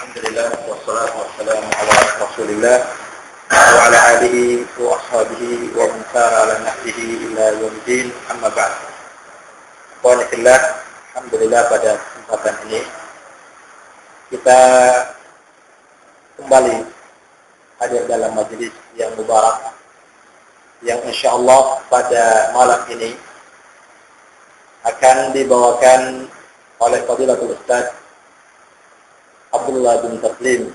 Alhamdulillah wassalatu wassalamu ala Rasulillah wa ala alihi wa ashabihi wa man sara ala nahjihi ila yaumiddin, amma ba'd. Alhamdulillah pada kesempatan ini kita kembali hadir dalam majelis yang mubarak yang insyaallah pada malam ini akan dibawakan oleh Fadilatul Ustaz Abdullah bin Taslim,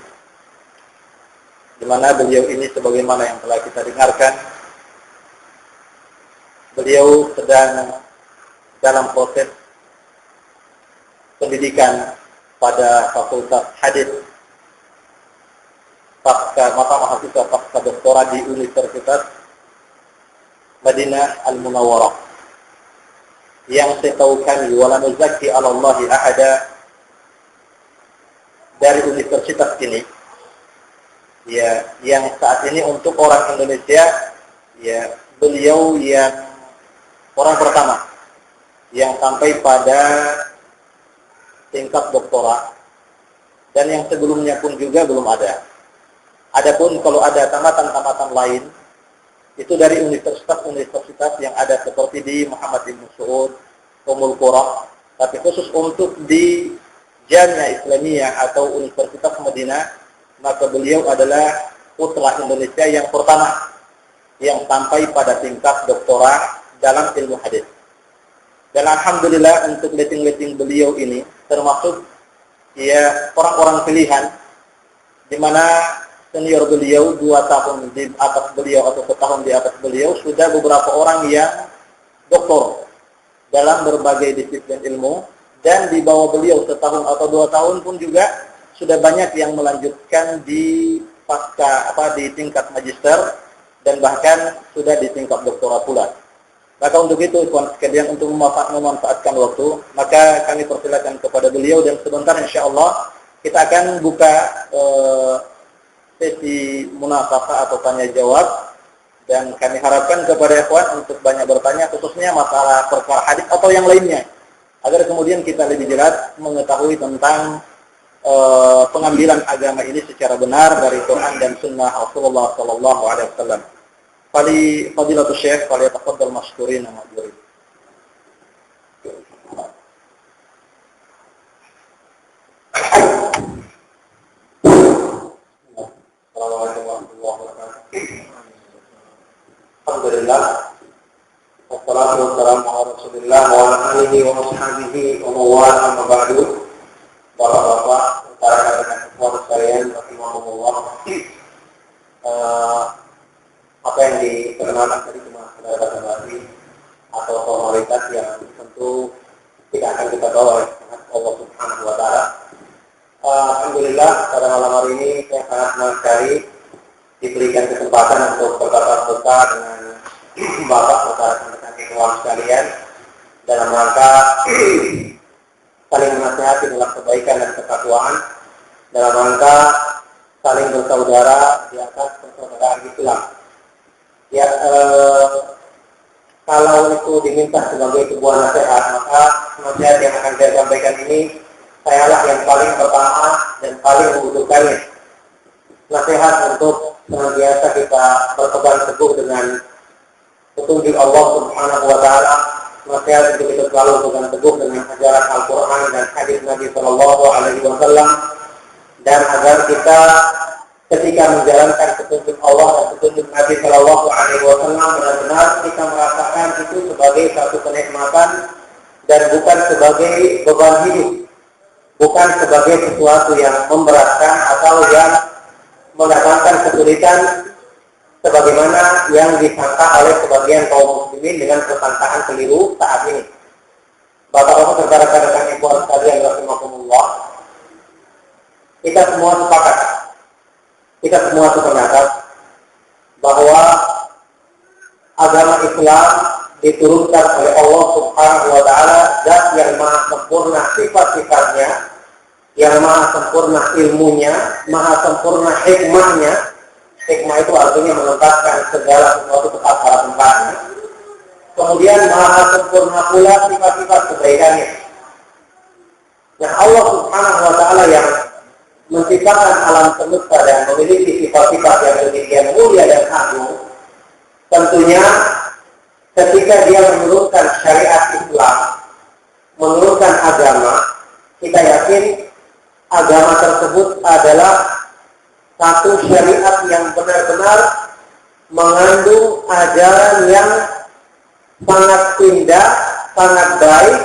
di mana beliau ini sebagaimana yang telah kita dengarkan, beliau sedang dalam proses pendidikan pada Fakultas Hadis pasca mata mahasiswa pasca doktora di Universitas Madinah Al-Munawwarah, yang saya tahu kami wala nuzakki 'ala Allahi ahada, dari universitas ini, ya, yang saat ini untuk orang Indonesia, ya, beliau yang orang pertama yang sampai pada tingkat doktorat, dan yang sebelumnya pun juga belum ada. Adapun kalau ada tamatan-tamatan lain, itu dari universitas-universitas yang ada seperti di Muhammad bin Saud, Ummul Qura, tapi khusus untuk di Jamiah Islamiyah atau Universitas Madinah, maka beliau adalah putra Indonesia yang pertama yang sampai pada tingkat doktorat dalam ilmu hadis. Dan alhamdulillah untuk letting-letting beliau ini termasuk ya orang-orang pilihan, di mana senior beliau 2 tahun di atas beliau atau setahun di atas beliau sudah beberapa orang yang doktor dalam berbagai disiplin ilmu. Dan di bawah beliau setahun atau 2 tahun pun juga sudah banyak yang melanjutkan di di tingkat magister dan bahkan sudah di tingkat doktorat pula. Maka untuk itu ikhwan sekalian, untuk memanfaatkan waktu, maka kami persilakan kepada beliau, dan sebentar insyaallah kita akan buka sesi munaqashah atau tanya jawab, dan kami harapkan kepada ikhwan untuk banyak bertanya khususnya masalah perkara hadis atau yang lainnya, agar kemudian kita lebih jelas mengetahui tentang pengambilan agama ini secara benar dari Quran dan Sunnah Rasulullah Sallallahu Alaihi Wasallam. Fadilatul Syekh, falyatafaddal mashkurin wa ma'jurin. Assalamualaikum warahmatullahi wabarakatuh. Alhamdulillah. Wassalatu wassalamu ala Rasulillah wa ala alihi wa ashabihi wa mawala amma ba'du. Bapak-bapak, para rekan sekalian sekalian, rahimahumullah. Apa yang diperkenalkan tadi cuma sekedar bahasa atau formalitas yang tentu tidak akan kita bawa oleh Allah Subhanahu wa taala. Alhamdulillah pada malam hari ini saya sangat senang sekali diberikan kesempatan untuk bertatap muka dengan Bapak beserta rekan-rekan kawan sekalian dalam rangka saling menasihati dalam kebaikan dan ketakwaan, dalam rangka saling bersaudara di atas persaudaraan Islam. Ya, kalau itu diminta sebagai sebuah nasihat, maka nasihat yang akan saya sampaikan ini sayalah yang paling pertama dan paling membutuhkannya. Nasihat untuk senantiasa kita berpegang teguh dengan petunjuk Allah Subhanahu wa taala, nasihat untuk kita selalu berpegang teguh dengan ajaran Al-Qur'an dan hadis Nabi sallallahu alaihi wasallam, dan agar kita ketika menjalankan petunjuk Allah dan petunjuk Nabi sallallahu alaihi wasallam benar-benar kita merasakan itu sebagai satu kenikmatan dan bukan sebagai beban hidup, bukan sebagai sesuatu yang memberatkan atau yang mendatangkan kesulitan sebagaimana yang disangka oleh sebagian kaum muslimin dengan persangkaan keliru saat ini. Bapak-bapak serta rekan-rekan ikhwan sekalian rahimakumullah, kita semua sepakat, kita semua sependapat bahwa agama Islam diturunkan oleh Allah Subhanahu wa taala, zat yang maha sempurna sifat-sifatnya, yang maha sempurna ilmunya, maha sempurna hikmahnya. Hikmah itu artinya menempatkan segala sesuatu tepat pada tempatnya. Kemudian maha sempurna pula sifat-sifat kebaikannya. Nah, Allah Subhanahu wa taala yang menciptakan alam semesta dan memiliki sifat-sifat yang demikian mulia dan agung, tentunya ketika dia menurunkan syariat Islam, menurunkan agama, kita yakin agama tersebut adalah satu syariat yang benar-benar mengandung ajaran yang sangat indah, sangat baik,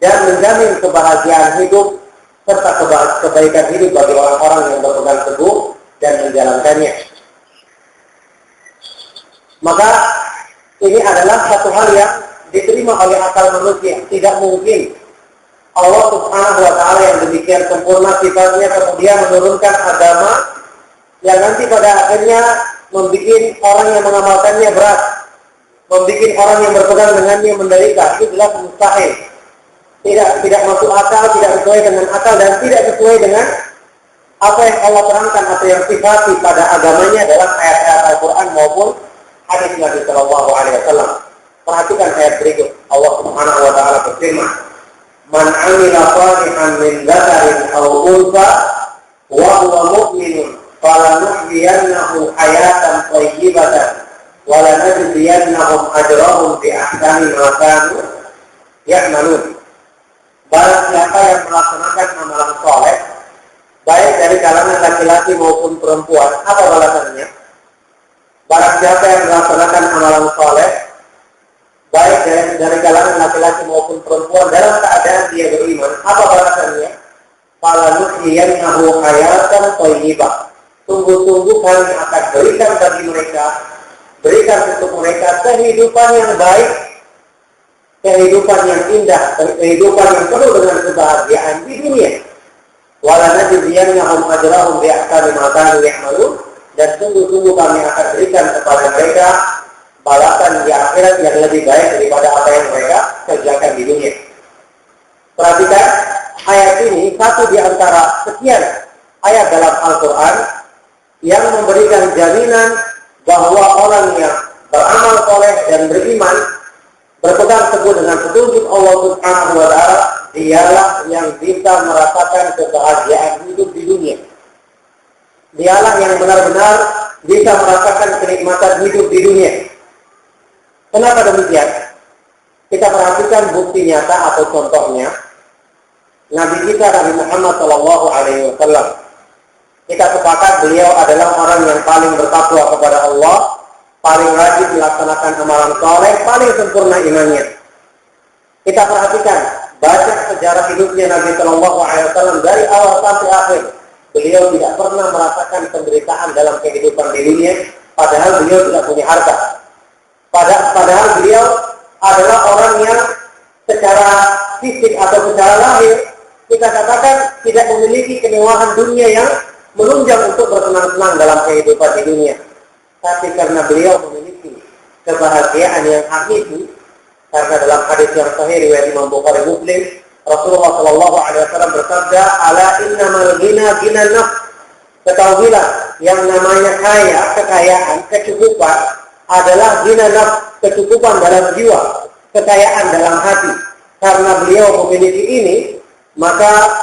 dan menjamin kebahagiaan hidup serta kebaikan hidup bagi orang-orang yang berpegang teguh dan menjalankannya. Maka ini adalah satu hal yang diterima oleh akal manusia. Tidak mungkin Allah Subhanahu wa Ta'ala yang demikian sempurna sifatnya kemudian menurunkan agama yang nanti pada akhirnya membuat orang yang mengamalkannya berat, membuat orang yang berpegang dengannya menderita. Itu jelas mustahil. Tidak masuk akal, tidak sesuai dengan akal, dan tidak sesuai dengan apa yang Allah terangkan atau yang sifati pada agamanya dalam ayat-ayat Al-Quran maupun hadis Nabi Sallallahu Alaihi Wasallam. Perhatikan ayat berikut. Allah Subhanahu Wa Taala berfirman, "Man amila salihan min dzakarin aw untha wa huwa mu'minun falanuhyiyannahu hayatan thayyibatan wa lanajziyannahum ajrahum bi ahsani ma kanu ya'malun." Barang siapa yang melaksanakan amalan soleh, baik dari kalangan laki-laki maupun perempuan, apa balasannya? Barang siapa yang melaksanakan amalan soleh, baik dari kalangan laki-laki maupun perempuan dalam keadaan dia beriman, apa balasannya? Falanuhyiyannahu hayatan thayyibah. Sungguh-sungguh kami akan berikan bagi mereka, berikan untuk mereka kehidupan yang baik, kehidupan yang indah, kehidupan yang penuh dengan kebahagiaan di dunia. Walanajziyannahum ajrahum bi ahsani ma kanu ya'malun, dan sungguh-sungguh kami akan berikan kepada mereka balasan di akhirat yang lebih baik daripada apa yang mereka kerjakan di dunia. Perhatikan ayat ini, satu di antara sekian ayat dalam Al-Quran yang memberikan jaminan bahwa orang yang beramal soleh dan beriman, berpegang teguh dengan petunjuk Allah Subhanahu wa Ta'ala, dialah yang bisa merasakan kebahagiaan hidup di dunia. Dialah yang benar-benar bisa merasakan kenikmatan hidup di dunia. Kenapa demikian? Kita perhatikan bukti nyata atau contohnya Nabi kita Nabi Muhammad Sallallahu Alaihi Wasallam. Kita sepakat beliau adalah orang yang paling bertakwa kepada Allah, paling rajin melaksanakan amalan soleh, paling sempurna imannya. Kita perhatikan, baca sejarah hidupnya Nabi Sallallahu Alaihi Wasallam dari awal sampai akhir. Beliau tidak pernah merasakan penderitaan dalam kehidupan di dunia, padahal beliau tidak punya harta. Padahal beliau adalah orang yang secara fisik atau secara lahir kita katakan tidak memiliki kemewahan dunia yang menunjang untuk bersenang-senang dalam kehidupan di dunia. Tapi karena beliau memiliki kebahagiaan yang hakiki, karena dalam hadis yang sahih riwayat Imam Bukhari Muslim, Rasulullah Shallallahu Alaihi Wasallam bersabda, "Ala innamal ghina ghinan nafs." Ketahuilah, yang namanya kaya, kekayaan, kecukupan adalah ghinan nafs, kecukupan dalam jiwa, kekayaan dalam hati. Karena beliau memiliki ini, maka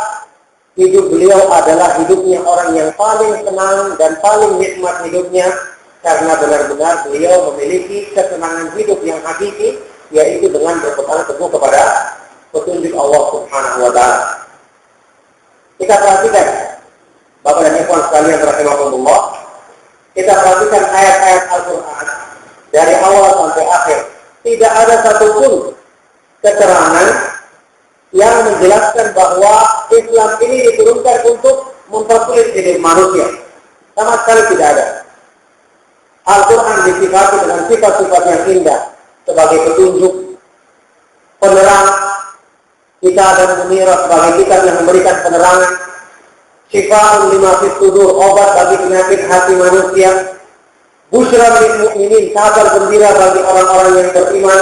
hidup beliau adalah hidupnya orang yang paling senang dan paling nikmat hidupnya, karena benar-benar beliau memiliki kesenangan hidup yang hakiki, yaitu dengan berpegang teguh kepada petunjuk Allah Subhanahu wa Ta'ala. Kita perhatikan, Bapak dan Ibu sekalian rahimakumullah, kita perhatikan ayat-ayat Al-Quran dari awal sampai akhir. Tidak ada satupun keterangan yang menjelaskan bahwa Islam ini diturunkan untuk mempersulit hidup manusia. Sama sekali tidak ada. Al-Quran disifati dengan sifat-sifat yang indah sebagai petunjuk, penerang, kita dan munirah sebagai kitab yang memberikan penerangan, syifa'un lima fis sudur, obat bagi penyakit hati manusia, busyra lil mu'minin, kabar gembira bagi orang-orang yang beriman.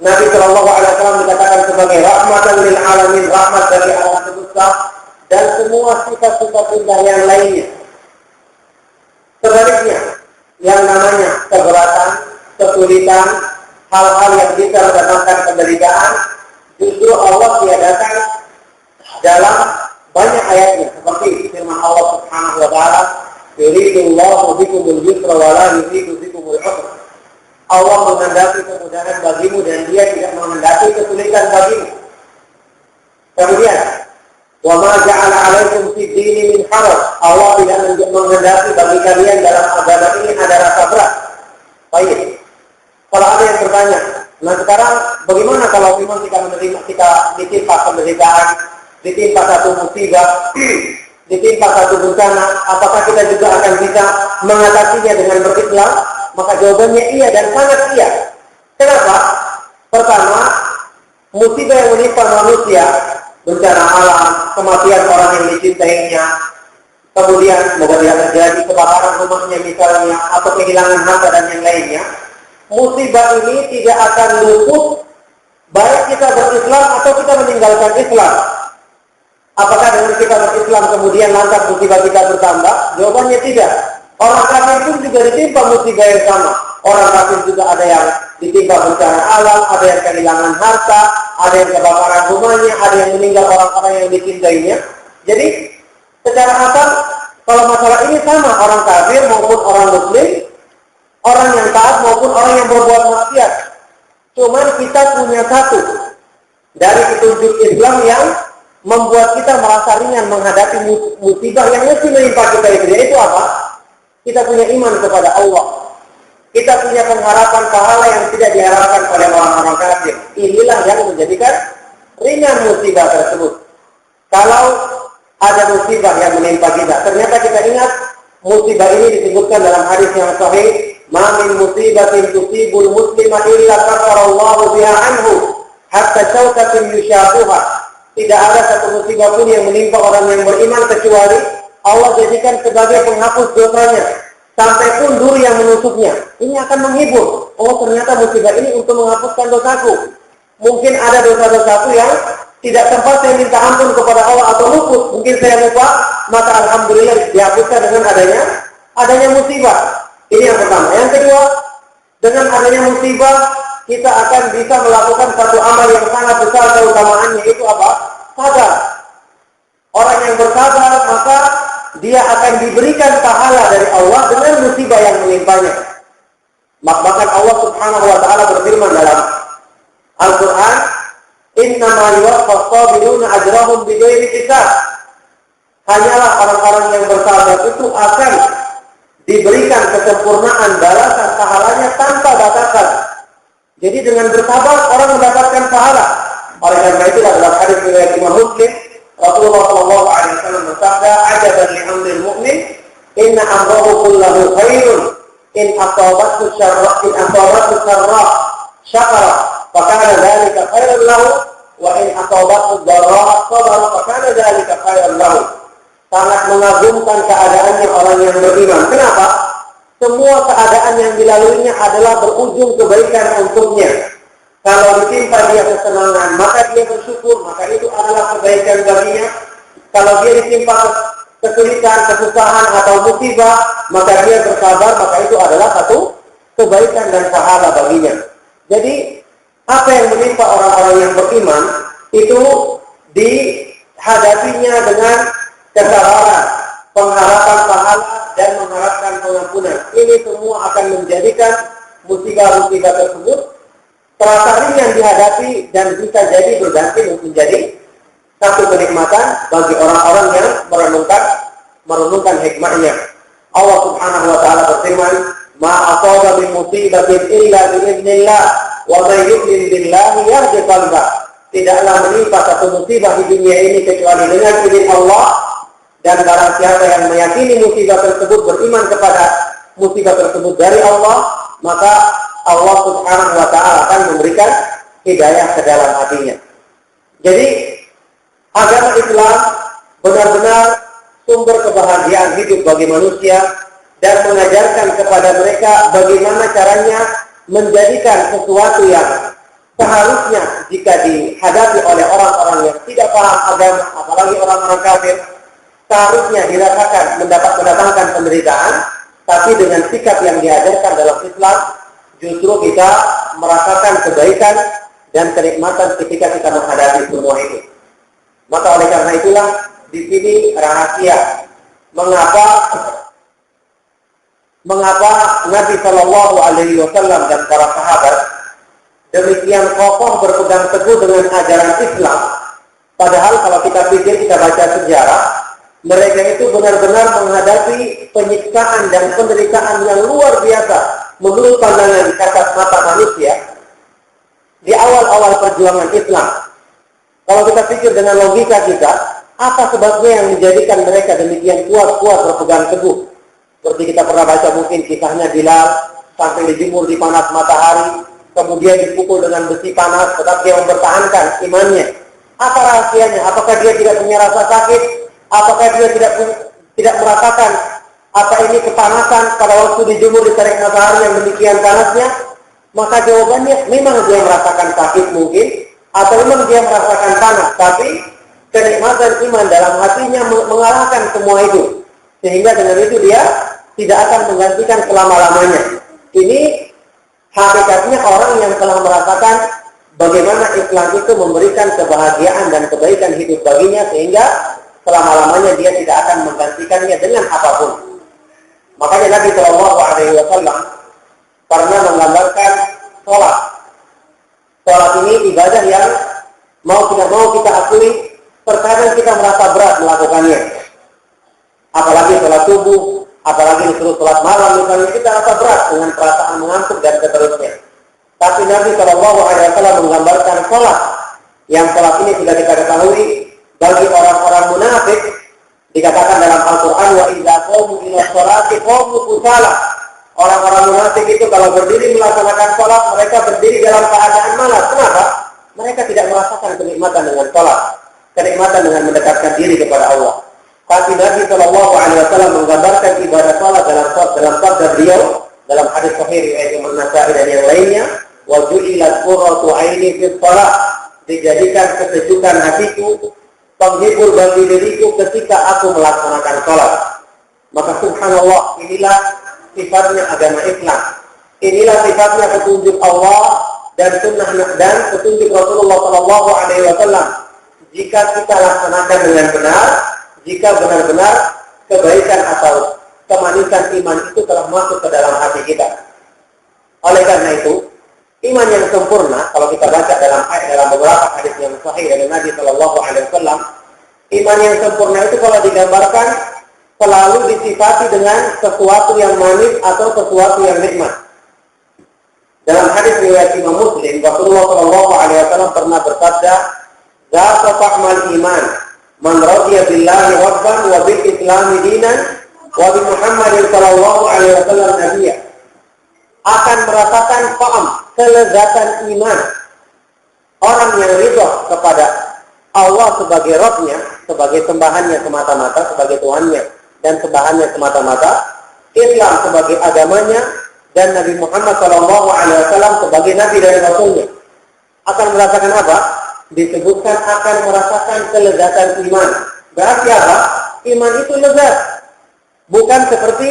Nabi Shallallahu Alaihi Wasallam dikatakan sebagai rahmatan lil alamin, rahmat bagi alam semesta, dan semua sifat-sifat indah yang lainnya. Sebaliknya, yang namanya keberatan, kesulitan, hal-hal yang bisa mendatangkan penderitaan, justru Allah tiadakan dalam banyak ayatnya seperti firman Allah Subhanahu wa taala, "Yuridullahu bikumul yusra wa la yuridu bikumul usra." Allah menghendaki kemudahan bagimu dan Dia tidak menghendaki kesulitan bagimu. Kemudian, "Wa ma ja'ala 'alaikum fid dini min haraj." Allah tidak menghendaki bagi kalian dalam agama ini ada rasa berat. Baik. Kalau ada yang bertanya, nah sekarang bagaimana kalau memang kita ditimpa penderitaan, ditimpa satu musibah, ditimpa satu bencana, apakah kita juga akan bisa mengatasinya dengan berikhlas? Maka jawabannya iya dan sangat iya. Kenapa? Pertama, musibah yang menimpa manusia, bencana alam, kematian orang yang dicintainya, kemudian semoga tidak terjadi kebakaran rumahnya misalnya, atau kehilangan harta dan yang lainnya, musibah ini tidak akan luput baik kita berislam atau kita meninggalkan Islam. Apakah dengan kita berislam kemudian lantas musibah kita bertambah? Jawabannya tidak. Orang kafir pun juga ditimpa musibah yang sama. Orang kafir juga ada yang ditimpa bencana alam, ada yang kehilangan harta, ada yang kebakaran rumahnya, ada yang meninggal orang-orang yang dicintainya. Jadi secara asal kalau masalah ini sama orang kafir maupun orang muslim, orang yang taat maupun orang yang berbuat maksiat. Cuman kita punya satu dari petunjuk Islam yang membuat kita merasa ringan menghadapi musibah yang mesti menimpa kita itu. Yaitu apa? Kita punya iman kepada Allah. Kita punya pengharapan pahala yang tidak diharapkan oleh orang-orang kafir. Inilah yang menjadikan ringan musibah tersebut. Kalau ada musibah yang menimpa kita, ternyata kita ingat musibah ini disebutkan dalam hadis yang sahih, "Ma min musibatin tusibul muslima illa kafarallahu biha anhu hatta syaukatin yushabuha." Tidak ada satu musibah pun yang menimpa orang yang beriman kecuali Allah jadikan sebagai penghapus dosanya, sampai pun duri yang menusuknya. Ini akan menghibur. Oh, ternyata musibah ini untuk menghapuskan dosaku. Mungkin ada dosa-dosaku yang tidak sempat saya minta ampun kepada Allah atau luput. Mungkin saya lupa, maka alhamdulillah dihapuskan dengan adanya musibah. Ini yang pertama. Yang kedua, dengan adanya musibah kita akan bisa melakukan satu amal yang sangat besar keutamaannya, itu apa? Sabar. Orang yang bersabar maka dia akan diberikan pahala dari Allah dengan musibah yang menimpanya. Bahkan Allah Subhanahu wa taala berfirman dalam Al-Qur'an, "Innama yuwaffas sabiruna ajrahum bighairi hisab." Hanyalah orang-orang yang bersabar itu akan diberikan kesempurnaan balasan pahalanya tanpa batasan. Jadi dengan bersabar orang mendapatkan pahala. Oleh karena itu dalam hadis riwayat Imam Muslim, Rasulullah sallallahu alaihi wasallam bersabda, "Ajaban li amril mu'min, inna amrahu kullahu khairun, in asabathu syarra syakara, fa kana dzalika khairan lahu, wa in asabathu dharra sabara, fa kana dzalika khairan lahu." Sangat mengagumkan keadaannya orang yang beriman. Kenapa? Semua keadaan yang dilaluinya adalah berujung kebaikan untuknya. Kalau ditimpa dia kesenangan, maka dia bersyukur, maka itu adalah kebaikan baginya. Kalau dia ditimpa kesulitan, kesusahan atau musibah, maka dia bersabar, maka itu adalah satu kebaikan dan pahala baginya. Jadi, apa yang menimpa orang-orang yang beriman, itu dihadapinya dengan kesabaran, pengharapan pahala, dan mengharapkan pengampunan. Ini semua akan menjadikan musibah-musibah tersebut terasa ringan dihadapi dan bisa jadi berganti menjadi satu kenikmatan bagi orang-orang yang merenungkan hikmahnya. Allah Subhanahu wa taala berfirman, "Ma asaba min musibatin illa bi idznillah, wa may yu'min billahi yahdi qalbah." Tidaklah menimpa satu musibah di dunia ini kecuali dengan izin Allah, dan barang siapa yang meyakini musibah tersebut, beriman kepada musibah tersebut dari Allah, maka Allah Subhanahu wa taala akan memberikan hidayah ke dalam hatinya. Jadi agama Islam benar-benar sumber kebahagiaan hidup bagi manusia dan mengajarkan kepada mereka bagaimana caranya menjadikan sesuatu yang seharusnya jika dihadapi oleh orang-orang yang tidak paham agama, apalagi orang-orang kafir, seharusnya dirasakan mendatangkan penderitaan, tapi dengan sikap yang diajarkan dalam Islam, justru kita merasakan kebaikan dan kenikmatan ketika kita menghadapi semua itu. Maka oleh karena itulah, di sini rahasia. Mengapa Nabi Shallallahu Alaihi Wasallam dan para sahabat demikian kokoh berpegang teguh dengan ajaran Islam? Padahal kalau kita pikir, kita baca sejarah, mereka itu benar-benar menghadapi penyiksaan dan penderitaan yang luar biasa menurut pandangan kasat mata manusia di awal-awal perjuangan Islam. Kalau kita pikir dengan logika kita, apa sebabnya yang menjadikan mereka demikian kuat berpegang teguh? Seperti kita pernah baca mungkin kisahnya Bilal sampai dijemur di panas matahari, kemudian dipukul dengan besi panas, tetapi dia mempertahankan imannya. Apa rahasianya? Apakah dia tidak punya rasa sakit? Apakah dia tidak merasakan apa ini kepanasan pada waktu dijemur di terik matahari yang demikian panasnya? Maka jawabannya memang dia merasakan sakit mungkin, atau memang dia merasakan panas, tapi kenikmatan iman dalam hatinya mengalahkan semua itu, sehingga dengan itu dia tidak akan menggantikan selama-lamanya. Ini hakikatnya orang yang telah merasakan bagaimana Islam itu memberikan kebahagiaan dan kebaikan hidup baginya, sehingga selama-lamanya dia tidak akan menggantikannya dengan apapun. Makanya Nabi Shallallahu Alaihi Wasallam pernah menggambarkan sholat. Sholat ini ibadah yang mau tidak mau kita akui, terkadang kita merasa berat melakukannya. Apalagi sholat subuh, apalagi disuruh sholat malam misalnya, kita rasa berat dengan perasaan mengantuk dan seterusnya. Tapi Nabi Shallallahu Alaihi Wasallam menggambarkan sholat, yang sholat ini sudah kita ketahui bagi orang-orang munafik, dikatakan dalam Al-Quran, wa idza qamu ila sholati qamu kusala. Orang-orang munafik itu kalau berdiri melaksanakan sholat, mereka berdiri dalam keadaan malas. Kenapa? Mereka tidak merasakan kenikmatan dengan sholat, kenikmatan dengan mendekatkan diri kepada Allah. Tapi Nabi Shallallahu Alaihi Wasallam menggambarkan ibadah sholat dalam sabda beliau dalam hadis sahih riwayat Imam Nasa'i dan yang lainnya, wa ju'ilat qurratu aini fi shalah, dijadikan kesejukan hatiku, penghibur bagi diriku ketika aku melaksanakan sholat. Maka subhanallah, inilah sifatnya agama Islam. Inilah sifatnya petunjuk Allah dan sunnah dan petunjuk Rasulullah Shallallahu Alaihi Wasallam. Jika kita laksanakan dengan benar, jika benar-benar kebaikan atau kemanisan iman itu telah masuk ke dalam hati kita. Oleh karena itu, iman yang sempurna, kalau kita baca dalam beberapa hadis yang sahih dari Nabi Shallallahu Alaihi Wasallam, iman yang sempurna itu kalau digambarkan selalu disifati dengan sesuatu yang manis atau sesuatu yang nikmat. Dalam hadis riwayat Imam Muslim, Rasulullah Shallallahu Alaihi Wasallam pernah bersabda, "Zaka fahmal iman, man radiya billahi rabban wa bil islami dinan wa bi Muhammadin Shallallahu Alaihi Wasallam nabiyya." Akan merasakan paham kelezatan iman orang yang ridha kepada Allah sebagai Rabb-nya, sebagai sembahannya semata-mata, sebagai Tuhannya dan sembahannya semata-mata, Islam sebagai agamanya, dan Nabi Muhammad SAW sebagai Nabi dan Rasulnya. Akan merasakan apa? Disebutkan akan merasakan kelezatan iman. Berarti apa? Iman itu lezat. Bukan seperti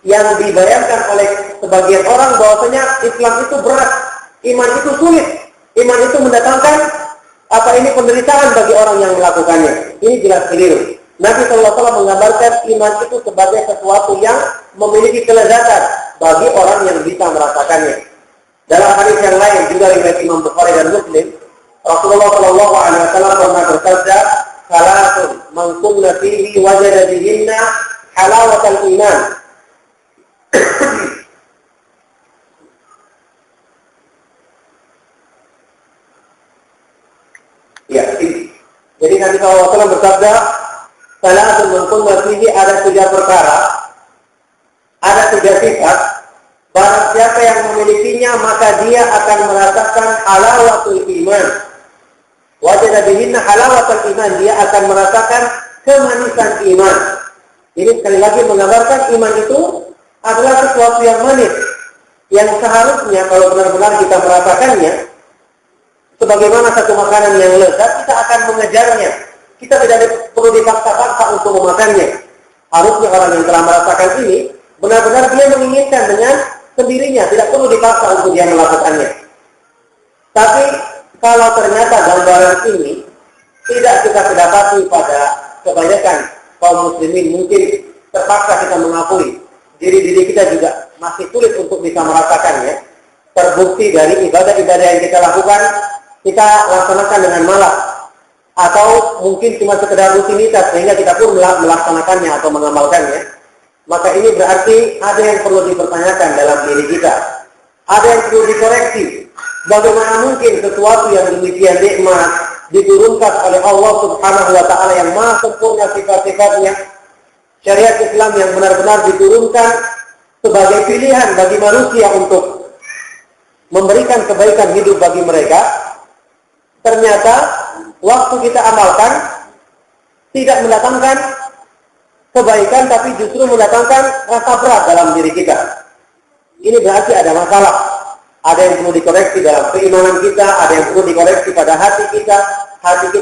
yang dibayangkan oleh sebagian orang bahwasanya Islam itu berat, iman itu sulit, iman itu mendatangkan penderitaan bagi orang yang melakukannya. Ini jelas keliru. Nabi SAW menggambarkan iman itu sebagai sesuatu yang memiliki kelezatan bagi orang yang bisa merasakannya. Dalam hadis yang lain juga riwayat Imam Bukhari dan Muslim, Rasulullah SAW pernah bersabda, "Salatun man kunna fihi wajada bihinna halawatal iman." Ya, jadi Nabi SAW bersabda, salatun man kunna fihi, ada 3 perkara, ada 3 sifat. Barang siapa yang memilikinya maka dia akan merasakan halawatul iman. Wajada bihinna halawatul iman, dia akan merasakan kemanisan iman. Ini sekali lagi menggambarkan iman itu adalah sesuatu yang manis, yang seharusnya kalau benar-benar kita merasakannya sebagaimana satu makanan yang lezat, kita akan mengejarnya. Kita tidak perlu dipaksa-paksa untuk memakannya. Harusnya orang yang telah merasakan ini benar-benar dia menginginkan dengan sendirinya, tidak perlu dipaksa untuk dia melakukannya. Tapi kalau ternyata gambaran ini tidak kita dapati pada kebanyakan kaum muslimin mungkin terpaksa kita mengakui diri kita juga masih sulit untuk bisa merasakannya. Terbukti dari ibadah-ibadah yang kita lakukan, kita laksanakan dengan malas, atau mungkin cuma sekedar rutinitas sehingga kita pun melaksanakannya atau mengamalkannya. Maka ini berarti ada yang perlu dipertanyakan dalam diri kita, ada yang perlu dikoreksi. Bagaimana mungkin sesuatu yang demikian nikmat diturunkan oleh Allah Subhanahu wa Ta'ala yang maha sempurna sifat-sifatnya, syariat Islam yang benar-benar diturunkan sebagai pilihan bagi manusia untuk memberikan kebaikan hidup bagi mereka, ternyata waktu kita amalkan tidak mendatangkan kebaikan, tapi justru mendatangkan rasa berat dalam diri kita. Ini berarti ada masalah. Ada yang perlu dikoreksi dalam keimanan kita, ada yang perlu dikoreksi pada hati kita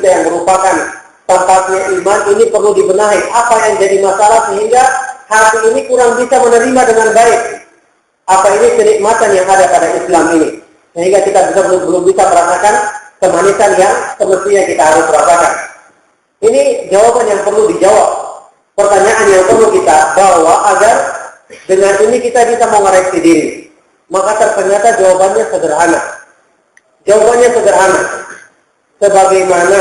yang merupakan tempatnya iman. Ini perlu dibenahi. Apa yang jadi masalah sehingga hati ini kurang bisa menerima dengan baik apa ini kenikmatan yang ada pada Islam ini, sehingga kita belum bisa merasakan kemanisan yang semestinya kita harus rasakan. Ini jawaban yang perlu dijawab, pertanyaan yang perlu kita bawa agar dengan ini kita bisa mengoreksi diri. Maka ternyata jawabannya sederhana. Jawabannya sederhana. Sebagaimana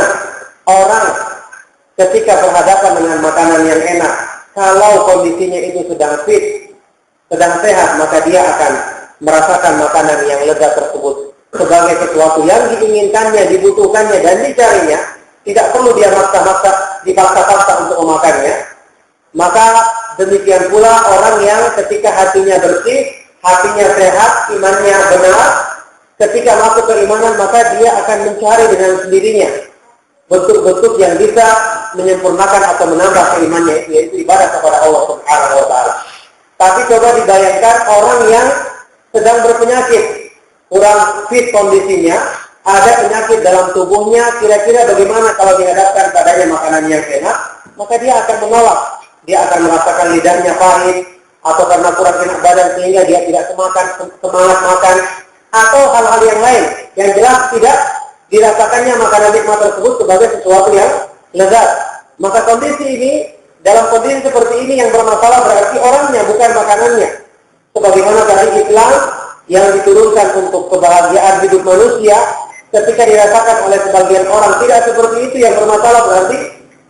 orang ketika berhadapan dengan makanan yang enak, kalau kondisinya itu sedang fit, sedang sehat, maka dia akan merasakan makanan yang lezat tersebut sebagai sesuatu yang diinginkannya, dibutuhkannya, dan dicarinya. Tidak perlu dia dipaksa-paksa untuk memakannya. Maka demikian pula orang yang ketika hatinya bersih, hatinya sehat, imannya benar, ketika masuk keimanan maka dia akan mencari dengan sendirinya bentuk-bentuk yang bisa menyempurnakan atau menambah keimannya, yaitu ibadah kepada Allah Subhanahu wa Ta'ala. Tapi coba dibayangkan orang yang sedang berpenyakit, kurang fit kondisinya, ada penyakit dalam tubuhnya, kira-kira bagaimana kalau dihadapkan padanya makanan yang enak, maka dia akan menolak. Dia akan merasakan lidahnya pahit, atau karena kurang enak badan sehingga dia tidak semangat makan, atau hal-hal yang lain yang jelas tidak dirasakannya makanan nikmat tersebut sebagai sesuatu yang lezat. Maka kondisi ini, dalam kondisi seperti ini yang bermasalah berarti orangnya, bukan makanannya. Sebagaimana dari Islam yang diturunkan untuk kebahagiaan hidup manusia, ketika dirasakan oleh sebagian orang tidak seperti itu, yang bermasalah berarti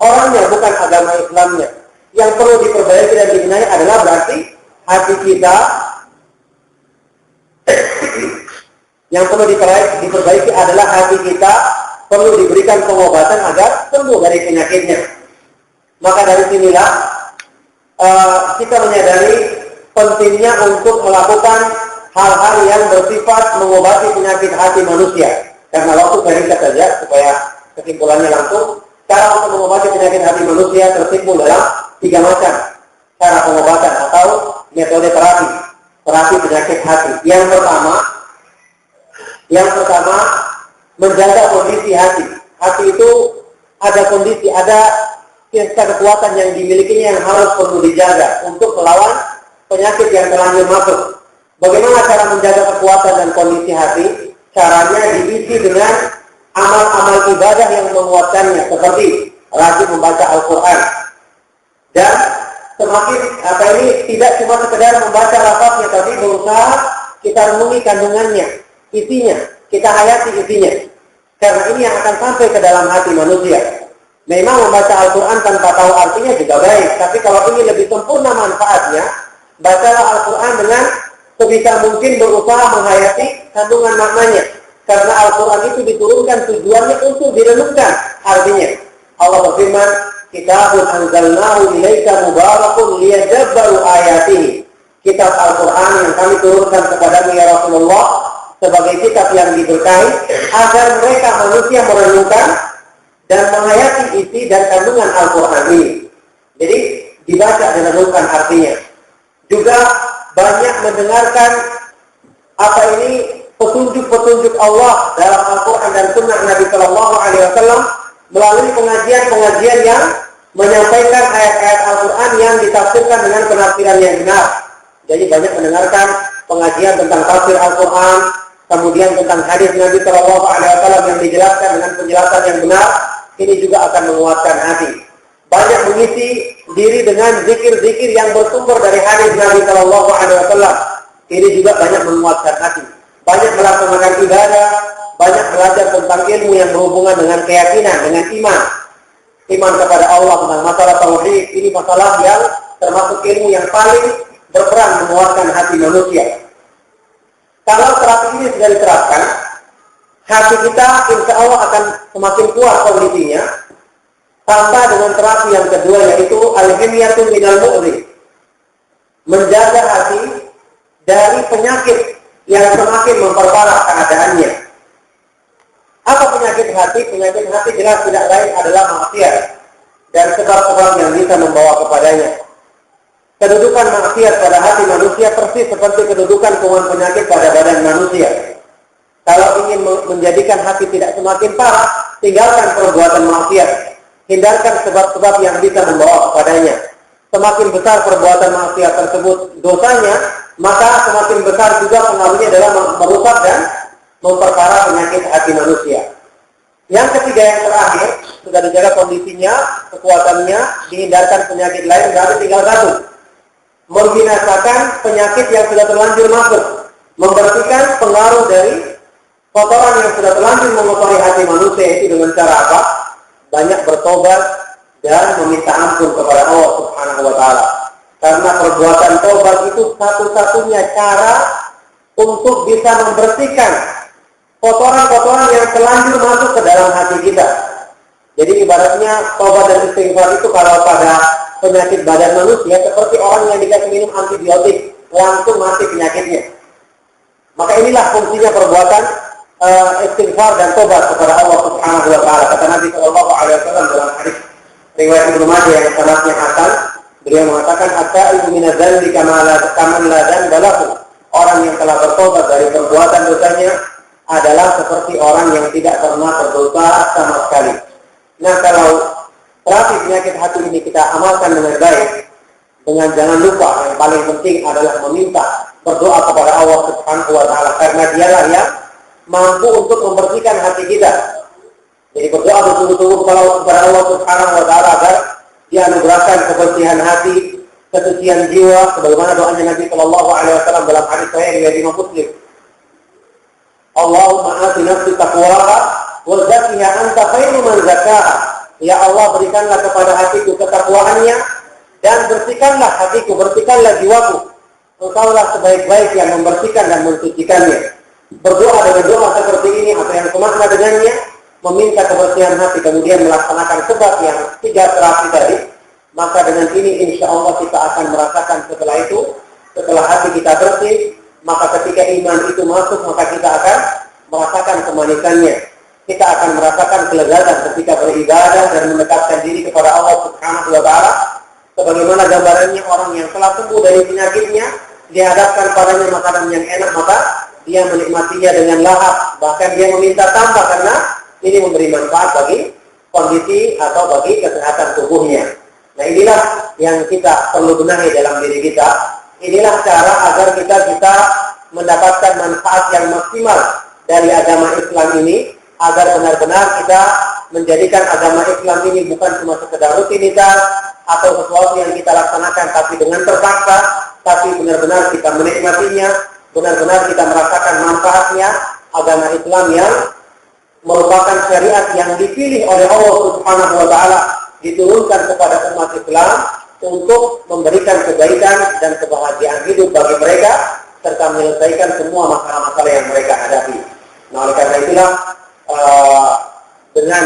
orangnya, bukan agama Islamnya. Yang perlu diperbaiki dan dibenahi adalah berarti hati kita. Yang perlu diperbaiki adalah hati kita, perlu diberikan pengobatan agar sembuh dari penyakitnya. Maka dari sinilah kita menyadari pentingnya untuk melakukan hal-hal yang bersifat mengobati penyakit hati manusia. Karena waktu saya saja supaya kesimpulannya langsung, cara untuk mengobati penyakit hati manusia tersimpul dalam 3 macam cara pengobatan atau metode terapi penyakit hati. Yang pertama menjaga kondisi hati. Hati itu ada kondisi, ada kekuatan yang dimilikinya yang harus perlu dijaga untuk melawan penyakit yang terlanjur masuk. Bagaimana cara menjaga kekuatan dan kondisi hati? Caranya diisi dengan amal-amal ibadah yang menguatkannya, seperti rajin membaca Al-Quran. Dan semakin ini tidak cuma sekedar membaca lafaznya, tapi berusaha kita renungi kandungannya, isinya, kita hayati isinya. Karena ini yang akan sampai ke dalam hati manusia. Memang membaca Al-Quran tanpa tahu artinya juga baik, tapi kalau ini lebih sempurna manfaatnya, bacalah Al-Quran dengan sebisa mungkin berusaha menghayati kandungan maknanya. Karena Al-Quran itu diturunkan tujuannya untuk direnungkan artinya. Allah berfirman, Kitabun anzalnahu ilaika mubarakun liyadabbaru ayatihi. Kitab Al-Quran yang kami turunkan kepadamu ya Rasulullah sebagai kitab yang diberkahi agar mereka manusia merenungkan dan menghayati isi dan kandungan Al-Quran ini. Jadi dibaca dan renungkan artinya. Juga banyak mendengarkan petunjuk-petunjuk Allah dalam Al-Quran dan Sunnah Nabi Sallallahu Alaihi Wasallam melalui pengajian-pengajian yang menyampaikan ayat-ayat Al-Quran yang ditafsirkan dengan penafsiran yang benar. Jadi banyak mendengarkan pengajian tentang tafsir Al-Quran, kemudian tentang hadis Nabi Sallallahu Alaihi Wasallam yang dijelaskan dengan penjelasan yang benar. Ini juga akan menguatkan hati. banyak mengisi diri dengan zikir-zikir yang bersumber dari hadis Nabi Shallallahu Alaihi Wasallam. Ini juga banyak menguatkan hati. Banyak melaksanakan ibadah, banyak belajar tentang ilmu yang berhubungan dengan keyakinan, dengan iman. Iman kepada Allah, tentang masalah tauhid. Ini masalah yang termasuk ilmu yang paling berperan menguatkan hati manusia. Kalau terapi ini sudah diterapkan, hati kita insya Allah akan semakin kuat kondisinya. Tambah dengan terapi yang kedua, yaitu al-himyatu minal mu'ri, menjaga hati dari penyakit yang semakin memperparah keadaannya. Apa penyakit hati? Penyakit hati jelas tidak lain adalah maksiat dan sebab-sebab yang bisa membawa kepadanya. Kedudukan maksiat pada hati manusia persis seperti kedudukan kuman penyakit pada badan manusia. Kalau ingin menjadikan hati tidak semakin parah, tinggalkan perbuatan maksiat. Hindarkan sebab-sebab yang bisa membawa kepadanya. Semakin besar perbuatan maksiat tersebut dosanya, maka semakin besar juga pengaruhnya dalam merusak dan memperparah penyakit hati manusia. Yang ketiga, yang terakhir, sudah dijaga kondisinya, kekuatannya, dihindarkan penyakit lain, berarti tinggal satu. Membinasakan penyakit yang sudah terlanjur masuk. Membersihkan pengaruh dari kotoran yang sudah terlanjur mengotori hati manusia itu dengan cara apa? Banyak bertobat dan meminta ampun kepada Allah Subhanahu wa Ta'ala. Karena perbuatan tobat itu satu-satunya cara untuk bisa membersihkan kotoran-kotoran yang terlanjur masuk ke dalam hati kita. Jadi ibaratnya tobat dan istighfar itu kalau pada penyakit badan manusia seperti orang yang dikasih minum antibiotik, langsung mati penyakitnya. Maka inilah fungsinya perbuatan istighfar dan tobat kepada Allah Subhanahu wa Ta'ala. Kata Nabi Shallallahu Alaihi Wasallam dalam hadis riwayat Ibnu Majah yang sanadnya hasan, beliau mengatakan at-taibu minadz dzambi kaman la dzamba lahu. Orang yang telah bertobat dari perbuatan dosanya adalah seperti orang yang tidak pernah berdosa sama sekali. Nah, kalau terapi penyakit hati ini kita amalkan dengan baik, dengan jangan lupa yang paling penting adalah meminta berdoa kepada Allah Subhanahu wa Ta'ala, karena dialah yang mampu untuk membersihkan hati kita. Jadi berdoa bersungguh-sungguh kepada Allah Subhanahu wa Ta'ala agar Dia anugerahkan kebersihan hati, kesucian jiwa, sebagaimana doanya Nabi Shallallahu Alaihi Wasallam dalam hadis sahih riwayat Imam Muslim. Allahumma ati nafsi taqwaha wa zakkiha anta khairu man zakkaha. Ya Allah, berikanlah kepada hatiku ketakwaannya dan bersihkanlah hatiku, bersihkanlah jiwaku. Engkaulah sebaik-baik yang membersihkan dan mensucikannya. Berdoa dengan doa seperti ini, apa yang semakna dengannya, meminta kebersihan hati, kemudian melaksanakan sebab yang 3 terapi tadi, maka dengan ini insya Allah kita akan merasakan setelah itu, setelah hati kita bersih, maka ketika iman itu masuk, maka kita akan merasakan kemanisannya. Kita akan merasakan kelezatan ketika beribadah dan mendekatkan diri kepada Allah Subhanahu wa Ta'ala. Sebagaimana gambarannya orang yang telah sembuh dari penyakitnya, dihadapkan padanya makanan yang enak, maka dia menikmatinya dengan lahap, bahkan dia meminta tambah karena ini memberi manfaat bagi kondisi atau bagi kesehatan tubuhnya. Nah, inilah yang kita perlu benahi dalam diri kita. Inilah cara agar kita bisa mendapatkan manfaat yang maksimal dari agama Islam ini, agar benar-benar kita menjadikan agama Islam ini bukan cuma sekedar rutinitas atau sesuatu yang kita laksanakan tapi dengan terpaksa, tapi benar-benar kita menikmatinya, benar-benar kita merasakan manfaatnya. Agama Islam yang merupakan syariat yang dipilih oleh Allah Subhanahu wa Ta'ala, diturunkan kepada umat Islam untuk memberikan kebaikan dan kebahagiaan hidup bagi mereka serta menyelesaikan semua masalah-masalah yang mereka hadapi. Nah, oleh karena itulah dengan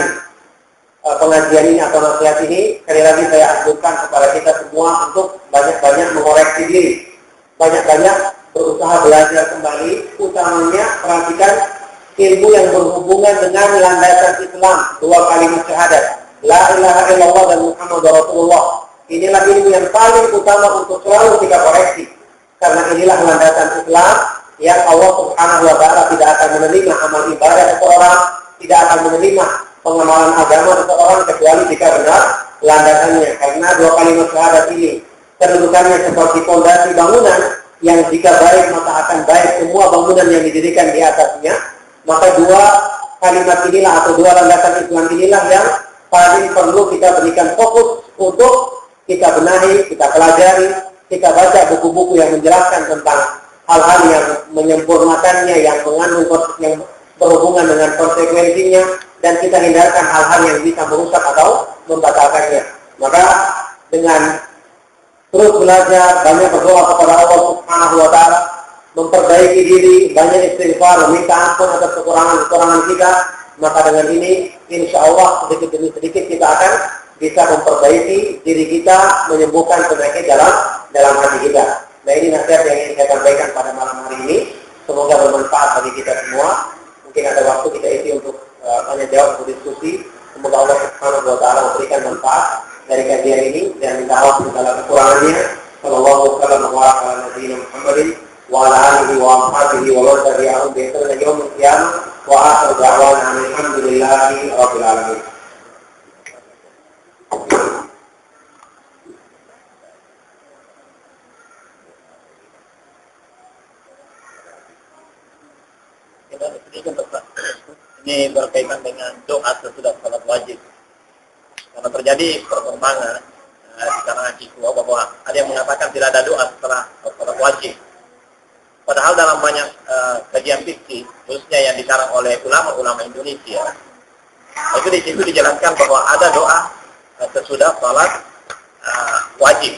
pengajian ini atau nasihat ini, sekali lagi saya anjurkan kepada kita semua untuk banyak-banyak mengoreksi diri, banyak-banyak berusaha belajar kembali, utamanya perhatikan ilmu yang berhubungan dengan landasan Islam, 2 kalimat syahadat, la ilaha illallah dan Muhammadur Rasulullah. Inilah ilmu yang paling utama untuk selalu kita koreksi, karena inilah landasan Islam yang Allah Subhanahu wa Ta'ala tidak akan menerima amal ibadah seseorang, tidak akan menerima pengamalan agama seseorang kecuali jika benar landasannya. Karena 2 kalimat syahadat ini kedudukannya seperti fondasi bangunan yang jika baik maka akan baik semua bangunan yang didirikan di atasnya. Maka 2 kalimat inilah atau 2 landasan Islam inilah yang paling perlu kita berikan fokus untuk kita benahi, kita pelajari, kita baca buku-buku yang menjelaskan tentang hal-hal yang menyempurnakannya, yang mengandung yang berhubungan dengan konsekuensinya, dan kita hindarkan hal-hal yang bisa merusak atau membatalkannya. Maka dengan terus belajar, banyak berdoa kepada Allah Subhanahu wa Ta'ala, memperbaiki diri, banyak istighfar, meminta ampun atas kekurangan-kekurangan kita, maka dengan ini insya Allah sedikit demi sedikit kita akan bisa memperbaiki diri kita, menyembuhkan penyakit dalam hati kita. Nah, ini nasihat yang ingin saya sampaikan pada malam hari ini. Semoga bermanfaat bagi kita semua. Mungkin ada waktu kita isi untuk tanya jawab, untuk diskusi. Semoga Allah Subhanahu wa Ta'ala memberikan manfaat dari kajian ini dan minta Allah segala kekurangannya. Sallallahu alaihi wasallam wa ala nabiyina Muhammadin wa ala alihi wa ashabihi wa man tabi'ahum bi ihsan ila yaumil qiyamah wa akhiru da'wana alhamdulillahi rabbil alamin. Ini berkaitan dengan doa sesudah salat wajib. Karena terjadi perkembangan di kalangan siswa bahwa ada yang mengatakan tidak ada doa setelah salat wajib. Padahal dalam banyak kajian fikih, khususnya yang dikarang oleh ulama-ulama Indonesia, itu di situ dijelaskan bahwa ada doa sesudah salat wajib.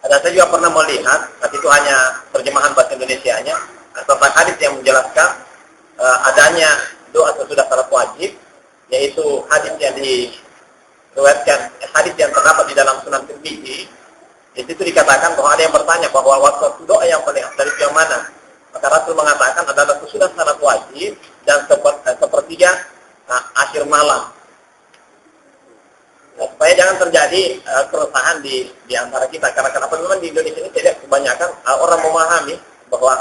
Ada saya juga pernah melihat, tapi itu hanya terjemahan bahasa Indonesianya, tentang hadis yang menjelaskan adanya doa sesudah salat wajib, yaitu hadis yang diriwayatkan, hadis yang terdapat di dalam Sunan Tirmidzi. Di situ dikatakan bahwa ada yang bertanya bahwa waktu doa yang paling afdal itu yang mana? Maka Rasul mengatakan adalah sesudah salat wajib dan sepertiga akhir malam. Nah, supaya jangan terjadi keresahan di antara kita, karena kenapa memang di Indonesia ini tidak kebanyakan orang memahami bahwa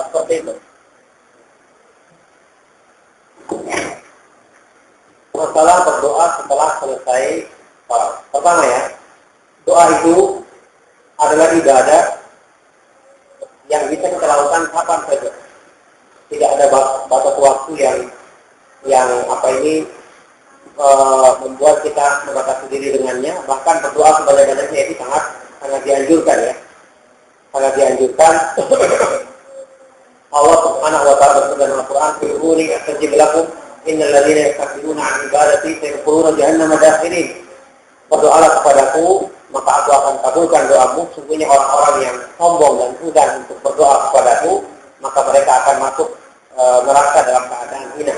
seperti itu. Masalah berdoa setelah selesai salat. Pertama ya, doa itu adalah ibadah yang bisa kita lakukan kapan saja. Tidak ada batas waktu yang membuat kita membatasi diri dengannya. Bahkan berdoa sebanyak-banyaknya itu sangat dianjurkan ya. Sangat dianjurkan. Allah Subhanahu wa Ta'ala berfirman dalam Al-Qur'an, "Quluni astajib lakum innal ladzina yastakbiruna 'an ibadati sayadkhuluna jahannama dakhirin." Berdoalah kepadaku, maka aku akan kabulkan doamu. Sungguhnya orang-orang yang sombong dan enggan untuk berdoa kepadaku, maka mereka akan masuk neraka dalam keadaan hina.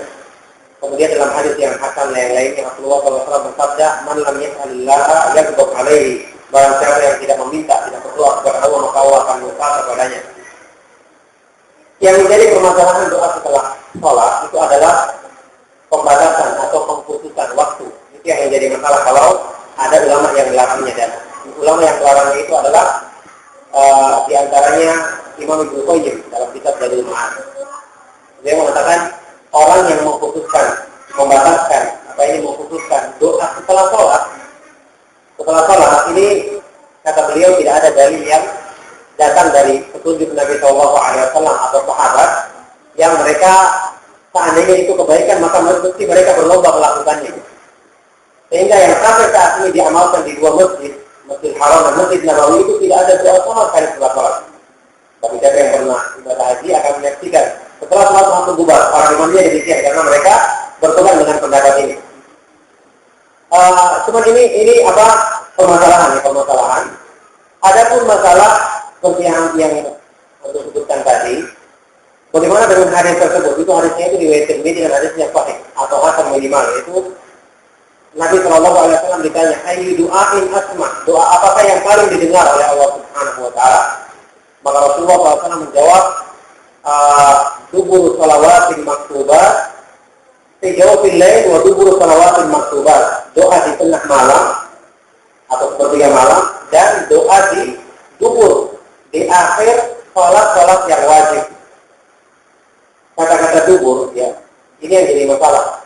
Kemudian dalam hadis yang hasan yang lainnya, Rasulullah SAW bersabda, "Man lam yas'alillaha yaghdab 'alaihi." Barang siapa yang tidak meminta, tidak berdoa kepada Allah, maka Allah akan murka kepadanya. Yang menjadi permasalahan doa setelah sholat itu adalah pembatasan atau pengkhususan waktu. Itu yang menjadi masalah kalau ada ulama yang melarangnya, dan ulama yang melarangnya itu adalah diantaranya Imam Ibnu Qayyim dalam kitab Zadul Ma'ad. Dia mengatakan orang yang mengkhususkan, membataskan, mengkhususkan doa setelah sholat. Setelah sholat ini kata beliau tidak ada dalil yang datang dari petunjuk Nabi SAW atau sahabat yang mereka seandainya itu kebaikan maka mesti mereka berlomba melakukannya. Sehingga yang sampai saat ini diamalkan di dua masjid, Masjid Haram dan Masjid Nabawi, itu tidak ada doa sama sekali setelah sholat. Tapi siapa yang pernah ibadah haji akan menyaksikan setelah sholat langsung bubar. Para imamnya demikian karena mereka berpegang dengan pendapat ini. Cuman ini apa permasalahan. Adapun masalah seperti yang untuk sebutkan tadi, bagaimana dengan hadis tersebut? Itu hadisnya itu diriwayatkan dengan hadisnya sahih atau hasan minimal, yaitu Nabi SAW ditanya, "Ayyu du'ain asma'?" Doa apakah yang paling didengar oleh Allah Subhanahu wa Ta'ala? Maka Rasulullah SAW menjawab, "Dubur salawatin maktubat, fi jawfil lail wa dubur salawatin maktubat." Doa di tengah malam atau sepertiga malam, dan doa di dubur, di akhir salat yang wajib. Kata-kata dubur ya, ini yang jadi masalah.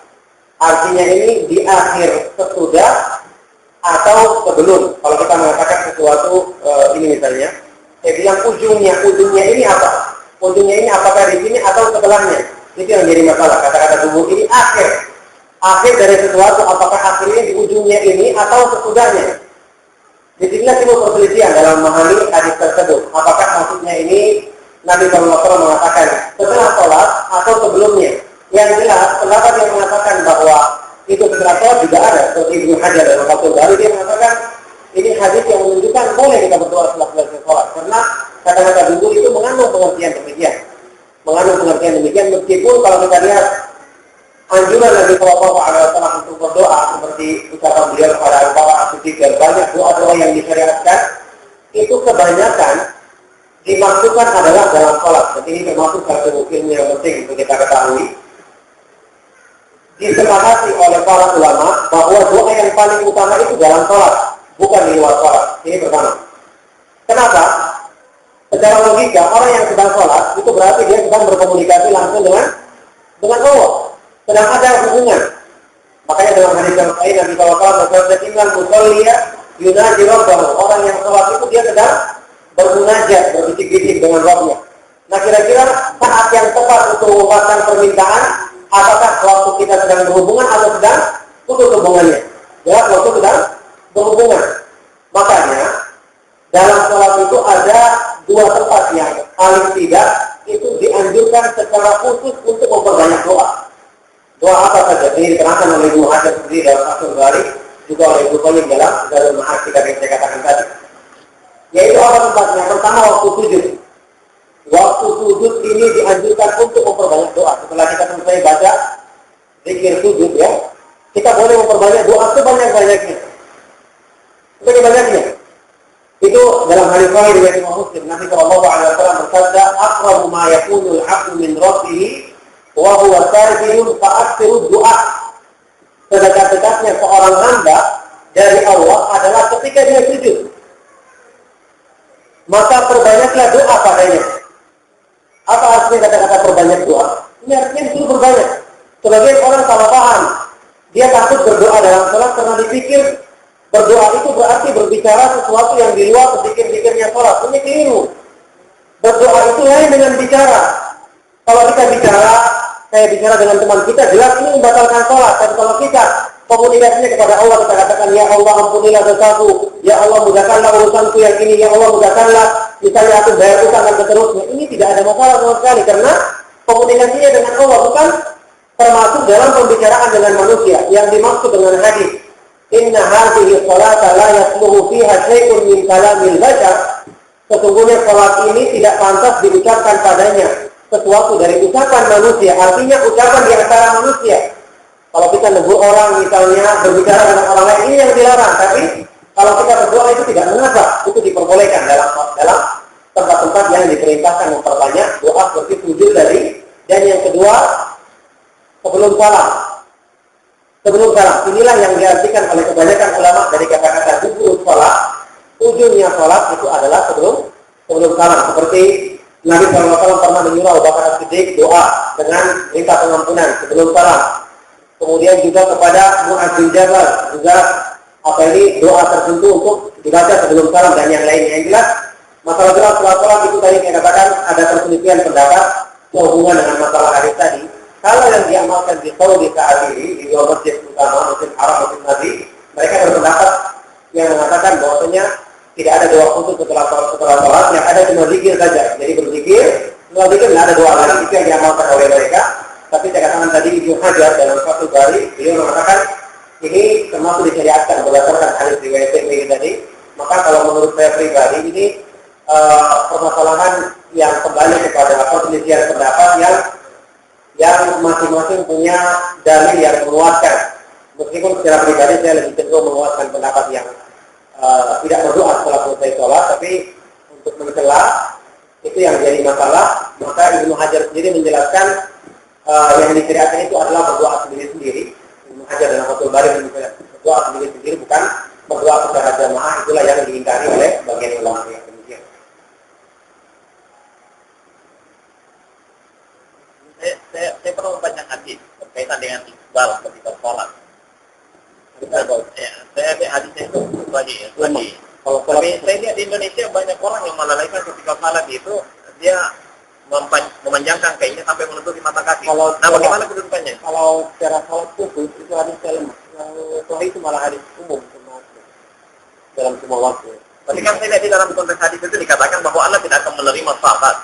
Artinya ini di akhir sesudah atau sebelum. Kalau kita mengatakan sesuatu ini misalnya, saya bilang ujungnya ini apa? Ujungnya ini apakah di sini atau setelahnya? Itu yang jadi masalah. Kata-kata dubur ini akhir. akhir dari sesuatu, apakah akhirnya di ujungnya ini atau sesudahnya. Di sini timbul perselisihan dalam memahami hadis tersebut. Apakah maksudnya ini Nabi SAW mengatakan setelah sholat atau sebelumnya? Yang jelas, pendapat yang mengatakan bahwa itu setelah sholat juga ada. Seperti Ibnu Hajar dalam Fathul Bari, dia mengatakan ini hadis yang menunjukkan boleh kita berdoa setelah selesai sholat. Karena kata-kata dulu itu mengandung pengertian demikian. Mengandung pengertian demikian, meskipun kalau kita lihat anjuran Nabi SAW untuk berdoa seperti ucapan beliau kepada Al-Bara As-Siddiq dan banyak doa-doa yang disyariatkan, itu kebanyakan dimaksudkan adalah dalam sholat. Dan ini termasuk satu ilmu yang penting untuk kita ketahui. Disepakati oleh para ulama bahwa doa yang paling utama itu dalam sholat, bukan di luar sholat. Ini pertama. Kenapa? Secara logika, orang yang sedang sholat itu berarti dia sedang berkomunikasi langsung dengan Allah. Sedang ada hubungan. Makanya dalam hadis yang lain Nabi SAW bersabda, "Innal musalliya yunaji rabbahu." Orang yang sholat itu dia sedang bermunajat, berbisik-bisik dengan Rabbnya. Nah, kira-kira saat yang tepat untuk mengungkapkan permintaan, apakah waktu kita sedang berhubungan atau sedang putus hubungannya? Ya, waktu sedang berhubungan. Makanya dalam sholat itu ada dua tempat yang paling tidak itu dianjurkan secara khusus untuk memperbanyak doa. Doa apa saja? Ini diterangkan oleh Ibnu Hajar sendiri dalam Fathul Bari, juga oleh Ibnu Qayyim dalam Zadul Ma'ad kita yang saya katakan tadi. Yaitu apa tempatnya? Pertama, waktu sujud. Waktu sujud ini dianjurkan untuk memperbanyak doa. Setelah kita selesai baca zikir sujud, ya, kita boleh memperbanyak doa sebanyak-banyaknya. Sebanyak-banyaknya. Itu dalam hadis sahih riwayat Imam Muslim, Nabi sallallahu alaihi wasallam bersabda, "Aqrabu ma yakunu al-'abdu min rabbih wa huwa sajidun fa'akthiru du'a." Sedekat-dekatnya seorang hamba dari Allah adalah ketika dia sujud. Maka perbanyaklah doa padanya. Apa artinya kata-kata perbanyak doa? Ini artinya itu berbanyak. Sebagian orang salah paham. Dia takut berdoa dalam sholat karena dipikir berdoa itu berarti berbicara sesuatu yang di luar pikir-pikirnya sholat. Ini keliru. Berdoa itu lain dengan bicara. Kalau kita bicara, saya bicara dengan teman kita, jelas ini membatalkan sholat. Tapi kalau kita komunikasinya kepada Allah, kita katakan, "Ya Allah, ampunilah dosaku. Ya Allah, mudahkanlah urusanku yang ini. Ya Allah, mudahkanlah misalnya aku bayar utang dan seterusnya." Ini tidak ada masalah sama sekali karena komunikasinya dengan Allah, bukan termasuk dalam pembicaraan dengan manusia. Yang dimaksud dengan hadis, "Inna hadhihi sholata la yasluhu fiha syai'un min kalamil bashar." Sesungguhnya sholat ini tidak pantas diucapkan padanya sesuatu dari ucapan manusia. Artinya ucapan di antara manusia. Kalau kita negur orang misalnya berbicara dengan orang lain, ini yang dilarang. Tapi kalau kita berdoa itu tidak mengapa, itu diperbolehkan dalam tempat-tempat yang diperintahkan memperbanyak doa seperti sujud tadi. Dan yang kedua, sebelum salam. Sebelum salam, inilah yang diartikan oleh kebanyakan ulama dari kata-kata dubur salat. Ujungnya salat itu adalah sebelum salam. Seperti Nabi SAW pernah menyuruh Abu Bakar As-Siddiq doa dengan minta pengampunan sebelum salam. Kemudian juga kepada Mu'adz bin Jabal juga doa tertentu untuk dibaca sebelum salam dan yang lainnya. Yang jelas masalah doa setelah salat itu tadi saya katakan ada perselisihan pendapat sehubungan dengan masalah hadis tadi. Kalau yang diamalkan di Saudi saat ini di dua masjid utama, Masjid Haram, Masjid Nabi, mereka berpendapat yang mengatakan bahwasanya tidak ada doa khusus setelah salat, yang ada cuma zikir saja. Jadi berzikir, setelah zikir tidak ada doa lagi, itu yang diamalkan oleh mereka. Tapi saya katakan tadi Ibnu Hajar dalam Fathul Bari, beliau mengatakan ini termasuk disyariatkan berdasarkan hadis riwayat Tirmidzi tadi. Maka kalau menurut saya pribadi ini permasalahan yang kembali kepada perselisihan pendapat yang masing-masing punya dalil yang menguatkan. Meskipun secara pribadi saya lebih cenderung menguatkan pendapat yang tidak berdoa setelah selesai sholat, tapi untuk mencela itu yang jadi masalah. Maka Ibnu Hajar sendiri menjelaskan yang disyariatkan itu adalah berdoa sendiri-sendiri. Ibnu Hajar dalam Fathul Bari menjelaskan berdoa sendiri-sendiri, bukan berdoa secara jamaah. Itulah yang diingkari oleh bagian ulama yang demikian. Saya pernah membaca hadis berkaitan dengan iqbal ketika sholat. Saya lihat hadisnya itu lagi. Tapi saya lihat di Indonesia banyak orang yang melalaikan ketika sholat itu dia memanjangkan kainnya sampai menutupi mata kaki. Kalau Nah, bagaimana kedudukannya? Kalau secara salat khusus itu hadis lemah. Kalau itu malah hadis umum dalam semua waktu. Berarti kan saya lihat di dalam konteks hadis itu dikatakan bahwa Allah tidak akan menerima salat.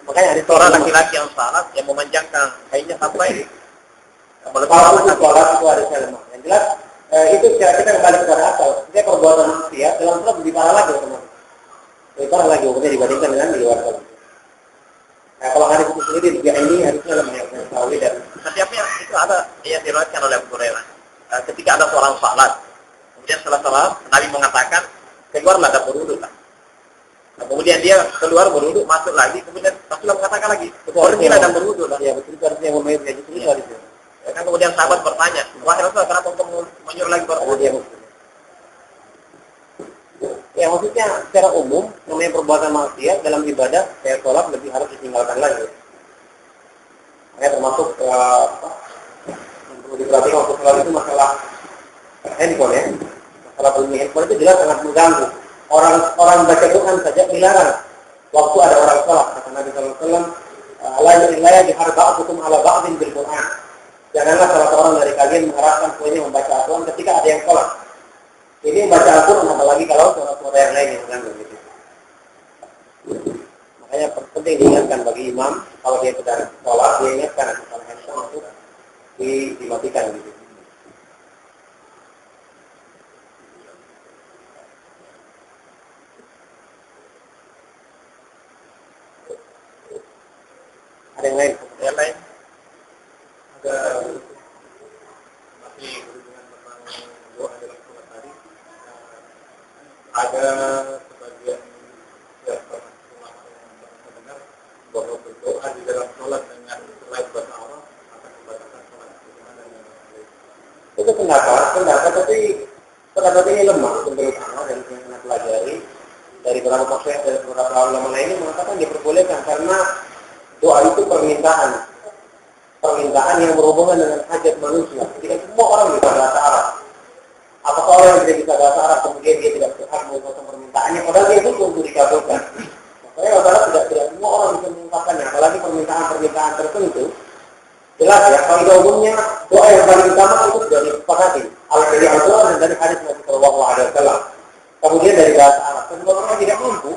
Makanya hadis Seorang laki-laki yang salat yang memanjangkan kainnya sampai kalau khusus salat itu hadis lemah. Yang jelas itu secara kita kembali kepada asal. Dia perbuatan manusia dalam salat lebih parah lagi teman-teman. Lebih parah lagi hukumnya dibandingkan dengan di luar salat. Nah, kalau hadis itu sendiri juga ini harusnya lemah yang tahu dan setiapnya itu ada yang diriwayatkan oleh Abu Hurairah. Ketika ada seorang salat, kemudian setelah salat Nabi mengatakan keluarlah dan berwudu. Nah, kemudian dia keluar berwudu, masuk lagi, kemudian Rasulullah mengatakan lagi berhentilah dan berwudu. Ya betul, itu artinya yang memahami kayak gitu itu hadisnya. Kan kemudian sahabat bertanya, wahai Rasulullah, kenapa engkau menyuruh lagi berwudu? Ya maksudnya secara umum namanya perbuatan maksiat dalam ibadah kayak sholat lebih harus ditinggalkan lagi. Termasuk yang perlu diperhatikan waktu sholat itu masalah handphone ya. Masalah bunyi handphone itu jelas sangat mengganggu. Orang baca Quran saja dilarang waktu ada orang sholat. Kata Nabi SAW, la yajharba'dukum ala ba'din bil Quran. Janganlah salah seorang dari kalian mengharapkan punya membaca Al-Quran ketika ada yang sholat. Ini membaca Al-Quran apalagi kalau suara-suara yang lain yang mengganggu gitu. Makanya penting diingatkan bagi imam kalau dia sedang sholat, dia ingatkan kalau handphone itu dimatikan gitu. Ada yang lain? Yang lain? Ada masih berhubungan tentang doa dalam sholat tadi. Ada sebagian ulama yang mendengar bahwa berdoa di dalam sholat dengan selain bahasa Arab akan membatalkan sholat. Bagaimana dengan Itu pendapat tapi ini lemah menurut saya dan yang saya pelajari dari beberapa masyarakat dari beberapa ulama lainnya mengatakan diperbolehkan karena doa itu permintaan yang berhubungan dengan hajat manusia. Tidak semua orang bisa bahasa Arab. Apakah orang yang tidak bisa bahasa Arab kemudian dia tidak berhak mengungkapkan permintaannya, padahal dia itu untuk dikabulkan. Makanya tidak semua orang bisa mengungkapkannya, apalagi permintaan tertentu. Jelas ya, kalau umumnya doa yang paling utama itu sudah disepakati. Dari Al-Quran dan dari hadis Nabi Shallallahu Alaihi Wasallam. Kemudian dari bahasa Arab. Kedua orang tidak mampu,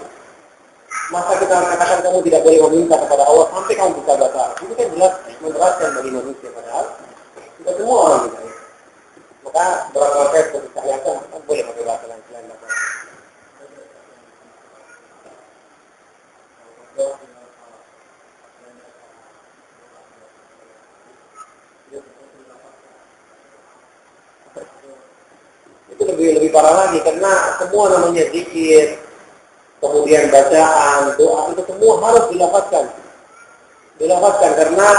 masa kita katakan kamu tidak boleh meminta kepada Allah sampai kamu bisa bahasa Arab. Itu kan jelas memberatkan bagi manusia, padahal tidak semua orang bisa. Maka beberapa saya seperti saya kan boleh pakai bahasa lain selain bahasa Arab. Itu lebih parah lagi karena semua namanya zikir, kemudian bacaan, doa itu semua harus dilafazkan karena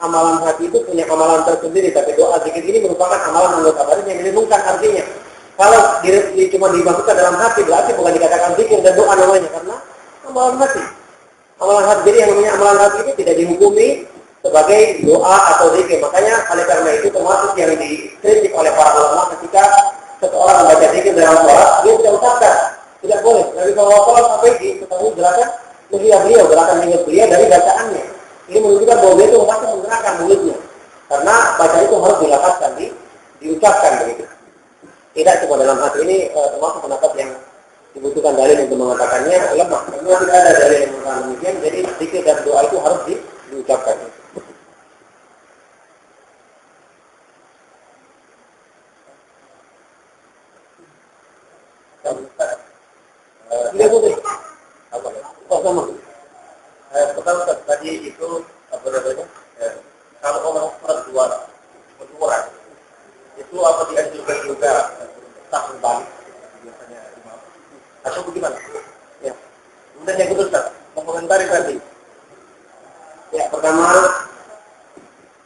amalan hati itu punya amalan tersendiri, tapi doa zikir ini merupakan amalan anggota badan yang dilindungkan artinya. Kalau cuma dimasukkan dalam hati berarti bukan dikatakan zikir dan doa namanya karena amalan hati. Amalan hati, jadi yang namanya amalan hati itu tidak dihukumi sebagai doa atau zikir. Makanya oleh karena itu termasuk yang dikritik oleh para ulama ketika seseorang membaca zikir dalam sholat, dia tidak ucapkan, tidak boleh. Nabi SAW sampai diketahui gerakan beliau dari bacaannya. Ini menunjukkan bahwa dia itu masih menggerakkan mulutnya, karena bacaan itu harus dilafazkan, diucapkan begitu. Tidak cuma dalam hati. Ini termasuk pendapat yang dibutuhkan dalil untuk mengatakannya lemah. Karena tidak ada dalil yang mengatakan demikian. Jadi zikir dan doa itu harus diucapkan. Tidak boleh. Apa? Oh sama. Pertama tadi itu apa namanya? Kalau orang berjuara itu apa dianjurkan juga tak berbalik biasanya imam atau bagaimana? Ya. Kemudian yang kedua Ustaz, mengomentari tadi. Ya, pertama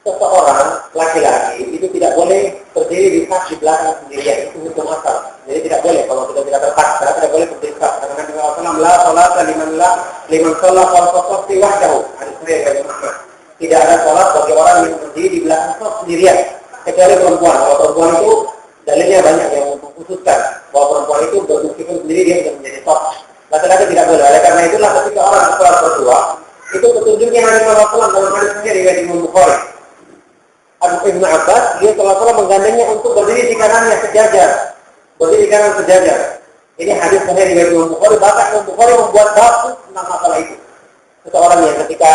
seseorang laki-laki itu tidak boleh berdiri di saf di belakang sendirian, itu hukum asal. Jadi tidak boleh kalau kita tidak terpaksa, tidak boleh berdiri saf. Karena Nabi SAW la salata liman shalla khalfa shaffi wahdahu. Hadis riwayat dari Muslim. Tidak ada salat bagi orang yang berdiri di belakang saf sendirian, kecuali perempuan. Kalau perempuan itu dalilnya banyak yang mengkhususkan bahwa perempuan itu meskipun sendiri dia tidak menjadi saf. Laki-laki tidak boleh. Oleh karena itulah ketika orang sholat berdua, Itu petunjuknya Nabi SAW dalam hadis sendiri riwayat Imam Bukhari. Ibnu Abbas, dia SAW menggandengnya untuk berdiri di kanannya sejajar. Berdiri di kanan sejajar. Ini hadis sahih riwayat Imam Bukhari. Bahkan Imam Bukhari membuat bab tentang masalah itu. Seseorang yang ketika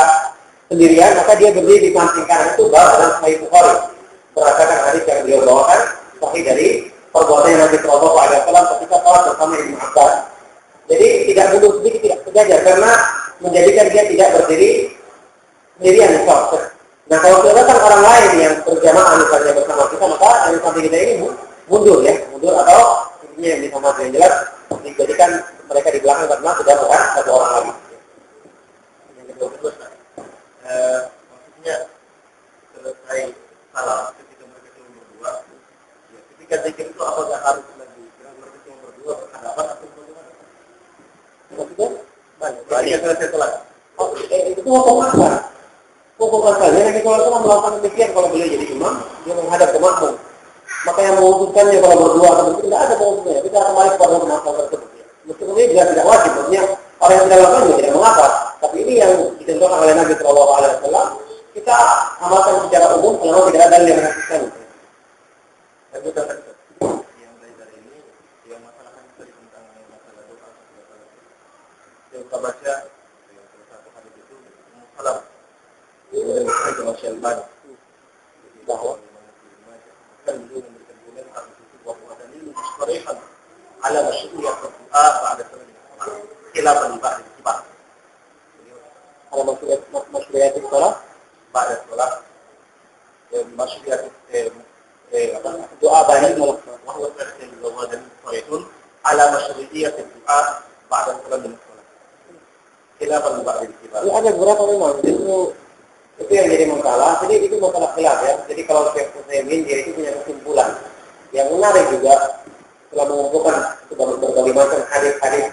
sendirian, maka dia berdiri di samping kanan, itu bab dalam Sahih Bukhari. Berdasarkan hadis yang beliau bawakan, sahih dari perbuatan Nabi SAW ketika sholat bersama Ibnu Abbas. Jadi tidak mundur sedikit, tidak sejajar, karena menjadikan dia tidak berdiri sendirian di sholat. Nah, kalau kelihatan orang lain yang berjamaah misalnya bersama kita, maka yang samping kita ini mundur ya, mundur atau intinya yang bisa masuk yang jelas dijadikan mereka di belakang karena sudah bukan satu orang lagi. Yang kedua, maksudnya selesai salah ketika mereka cuma berdua, ya, ketika zikir itu apakah harus lagi mereka cuma berdua berhadapan atau bagaimana? Maksudnya Ketika selesai salat. Itu hukum asal. Hukum asalnya Nabi SAW melakukan demikian kalau beliau jadi imam, dia menghadap ke makmum. Maka yang mengutuskannya kalau berdua atau berdua tidak ada mengutuskannya. Kita kembali kepada hukum tersebut. Meskipun ini juga tidak wajib, maksudnya orang yang tidak lakukan juga tidak mengapa. Tapi ini yang ditentukan oleh Nabi SAW. Kita amalkan secara umum selama tidak ada yang menakutkan. Tapi yang dari ini, yang masalah kan tadi tentang masalah doa. Yang kita baca, yang satu hadis itu salam. Itu masih banyak. Bahwa kan beliau memberikan bulan hadis itu bahwa ada dalil mustarihan ala masyru'iyat doa ba'da salat. Khilafan ba'da ittiba'. Kalau masyarakat sekolah, Ba'da salat masyru'iyat doa banyak malah. وهو ترتيب الزواج المفرط على مشروعية الدعاء بعد الصلاة المفروضة. خلافا لبعض الكبار. Ada beberapa memang itu yang jadi masalah. Jadi itu masalah khilaf ya. Jadi kalau Syekh Utsaimin dia itu punya kesimpulan yang menarik juga setelah mengumpulkan berbagai macam hadis-hadis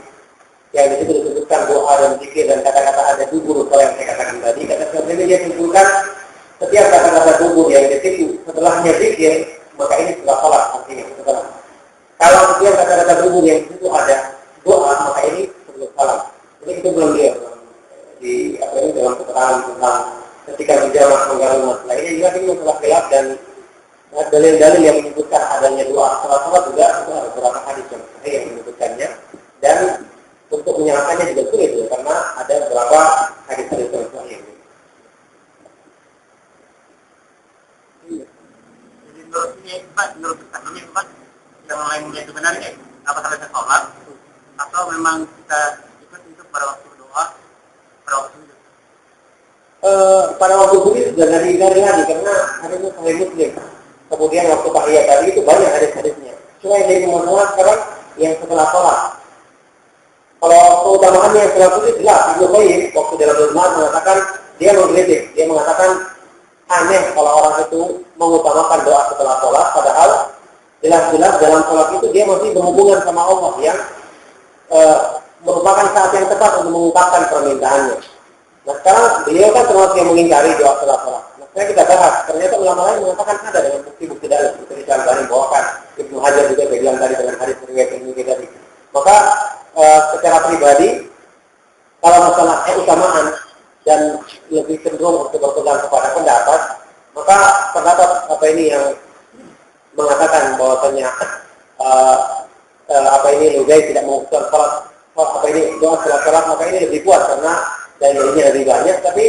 yang di situ disebutkan doa dan zikir dan kata-kata ada dubur kalau yang saya katakan tadi. Kata Syekh Utsaimin dia simpulkan setiap kata-kata dubur yang di situ setelahnya zikir maka ini setelah sholat artinya setelah. Kalau setiap kata-kata dubur yang di situ ada doa maka ini sebelum sholat. Jadi itu belum dia di apa ini dalam keterangan tentang ketika berjamaah menggali masalah ini juga ini masalah khilaf dan dalil-dalil yang menyebutkan adanya doa setelah sholat juga itu ada beberapa hadis yang sahih yang menyebutkannya dan untuk menyalahkannya juga sulit ya, karena ada beberapa hadis-hadis yang sahih. Jadi menurut ini yang lainnya itu benarnya apa selesai sholat atau memang kita ikut untuk pada waktu doa pada waktu itu? Pada waktu ini sudah dari lagi karena hadisnya sahih Muslim. Kemudian waktu tahiyat tadi itu banyak hadis-hadisnya. Cuma yang jadi masalah sekarang yang setelah sholat. Kalau keutamaannya yang setelah sholat jelas. Ibnu Qayyim waktu dalam Al-Quran mengatakan dia mengkritik, dia mengatakan aneh kalau orang itu mengutamakan doa setelah sholat, padahal jelas-jelas dalam sholat itu dia masih berhubungan sama Allah yang merupakan saat yang tepat untuk mengungkapkan permintaannya. Nah sekarang beliau kan termasuk yang mengingkari doa setelah sholat. Nah kita bahas, ternyata ulama lain mengatakan ada dengan bukti-bukti dalil seperti Al-Albani bawakan, Ibnu Hajar juga bilang tadi dengan hadis riwayat ini tadi. Maka secara pribadi kalau masalah keutamaan dan lebih cenderung untuk berpegang kepada pendapat, maka pendapat apa ini yang mengatakan bahwasanya apa ini Lugai tidak mengucapkan sholat apa ini doa setelah sholat, maka ini lebih kuat karena dalilnya lebih banyak. Tapi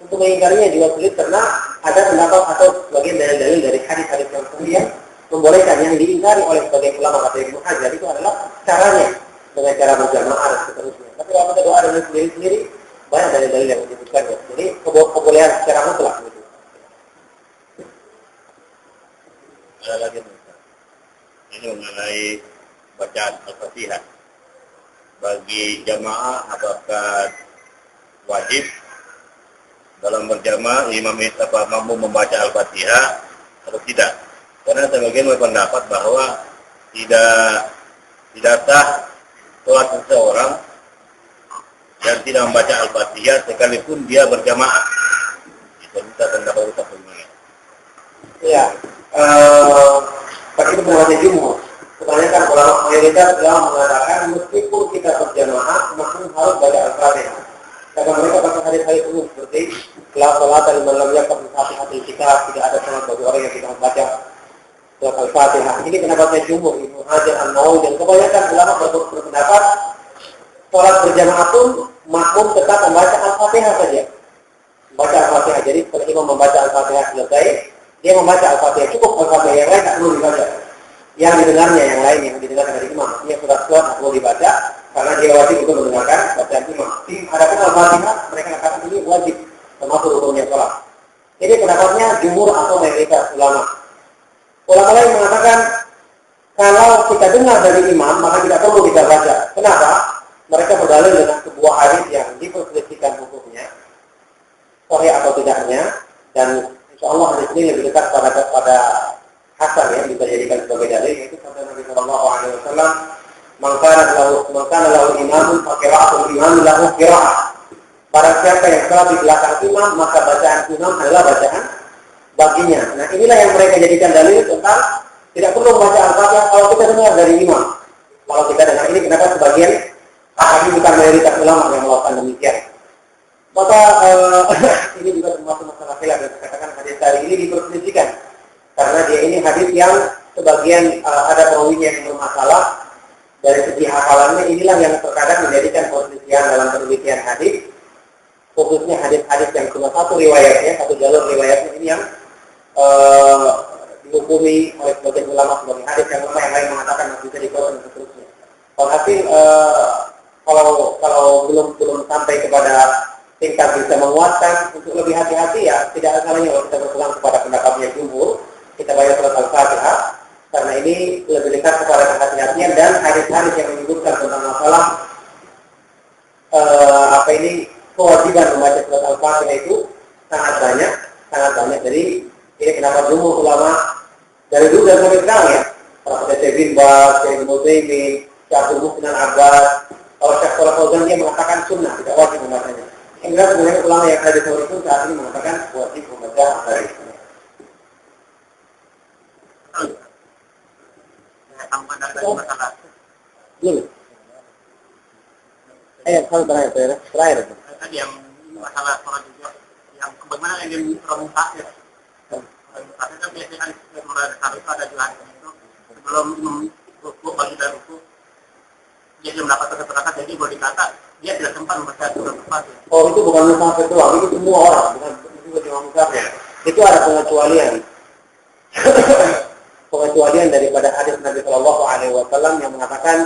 untuk mengingkarinya juga sulit karena ada pendapat atau sebagian dalil-dalil dari hadis-hadis yang kemudian membolehkan yang diingkari oleh sebagian ulama kata Ibnu Hajar itu adalah caranya dengan cara berjamaah dan seterusnya. Tapi kalau kita doa dengan sendiri banyak dalil-dalil yang disebutkannya. Jadi kebolehan secara mutlak gitu. Ada lagi ini mengenai bacaan Al-Fatihah bagi jamaah apakah wajib dalam berjamaah imam apa mampu membaca Al-Fatihah atau tidak? Karena sebagian berpendapat bahwa tidak sah sholat seseorang yang tidak membaca Al-Fatihah sekalipun dia berjamaah. Itu kita pendapat kita bagaimana? Iya, bagi pendapatnya jumhur. Kebanyakan ulama mayoritas telah mengatakan meskipun kita berjamaah, maka harus baca Al-Fatihah. Karena mereka pakai hadis-hadis umum seperti la salata liman lam yaqra bi Fatihatil Kitab, tidak ada salat bagi orang yang tidak membaca surat Al-Fatihah. Ini pendapatnya jumhur, Ibnu Hajar, An-Nawawi dan kebanyakan ulama berpendapat salat berjamaah pun makmum tetap membaca Al-Fatihah saja. Membaca Al-Fatihah. Jadi setelah imam membaca Al-Fatihah selesai, dia membaca Al-Fatihah, cukup Al-Fatihah, yang lain tak perlu dibaca. Yang didengarnya yang lain yang didengar dari imam, artinya surat-surat tak perlu dibaca karena dia wajib untuk mendengarkan bacaan imam. Adapun Al-Fatihah mereka katakan ini wajib termasuk rukunnya salat. Jadi pendapatnya jumhur atau mayoritas ulama. Ulama lain mengatakan kalau kita dengar dari imam maka tidak perlu kita baca. Kenapa? Mereka berdalil dengan sebuah hadis yang diperselisihkan hukumnya, sahih atau tidaknya, dan insya Allah hadis ini lebih dekat pada hasan ya, bisa dijadikan sebagai dalil, yaitu sabda Nabi Sallallahu Alaihi Wasallam, "Man kana lahu imamun fa qira'atul imam lahu qira'ah." Barang siapa yang salat di belakang imam, maka bacaan imam adalah bacaan baginya. Nah, inilah yang mereka jadikan dalil tentang tidak perlu membaca Al-Fatihah kalau kita dengar dari imam. Kalau kita dengar ini, kenapa sebagian ahli bukan mayoritas ulama yang melakukan demikian? Maka ini juga termasuk masalah khilaf dan katakan hadis tadi ini diperselisihkan karena dia ini hadis yang sebagian ada perawinya yang bermasalah dari segi hafalannya. Inilah yang terkadang menjadikan perselisihan dalam penelitian hadis, khususnya hadis-hadis yang cuma satu riwayatnya, satu jalur riwayatnya ini yang dihukumi oleh sebagian ulama sebagai hadis yang ulama yang lain mengatakan masih bisa dikatakan dan seterusnya. Tapi kalau belum sampai kepada tingkat bisa menguatkan, untuk lebih hati-hati ya tidak ada salahnya kalau kita berpegang kepada pendapatnya jumhur, kita baca surat Al-Fatihah karena ini lebih dekat kepada kehati-hatian dan hadis-hadis yang menyebutkan tentang masalah kewajiban membaca surat Al-Fatihah itu sangat banyak. Jadi ini kenapa jumhur ulama dari dulu dan sampai sekarang ya, para Syekh bin Baz, Syekh Ibnu Utsaimin, Syekh Abdul Muhsin Al-Abbas, kalau Syekh Shalih Fauzan dia mengatakan sunnah, tidak wajib membacanya. Hingga sebenarnya ulama yang ada di tahun itu saat ini mengatakan wajib membaca hadis. Belum. Kalau terakhir. Tadi yang masalah sholat juga, yang bagaimana yang dipermuka ya. Tapi kan biasanya kalau itu ada juga itu sebelum ruku bagi dari ruku dia belum mendapatkan keterangan, jadi boleh dikata dia tidak sempat membaca surat Al-Fatihah. Oh, itu bukan musafir doang, itu semua orang, bukan cuma musafir. Itu ada pengecualian. Pengecualian daripada hadis Nabi Sallallahu Alaihi Wasallam yang mengatakan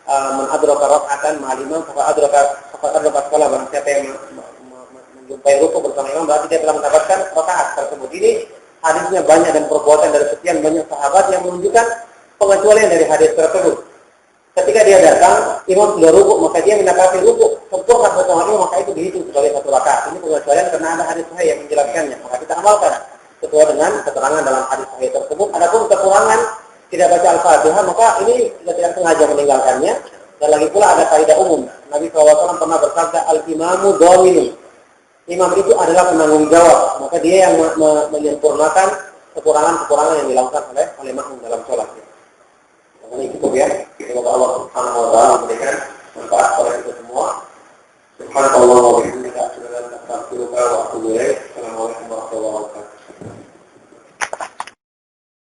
man adraka rak'atan ma'al imam fa adraka salat. Barang siapa yang menjumpai ruku bersama imam berarti dia telah mendapatkan rakaat tersebut. Ini hadisnya banyak dan perbuatan dari sekian banyak sahabat yang menunjukkan pengecualian dari hadis tersebut. Ketika dia datang, imam sudah ruku, maka dia mendapati ruku sempurna bersama imam, maka itu dihitung sebagai satu rakaat. Ini pengecualian karena ada hadis sahih yang menjelaskannya. Maka kita amalkan sesuai dengan keterangan dalam hadis sahih tersebut. Adapun kekurangan tidak baca Al-Fatihah, maka ini kita tidak sengaja meninggalkannya. Dan lagi pula ada kaidah umum. Nabi SAW pernah bersabda, al-imamu dhaminun. Imam itu adalah penanggung jawab. Maka dia yang menyempurnakan kekurangan-kekurangan yang dilakukan oleh makmum dalam sholat. Ini cukup ya. Semoga Allah Subhanahu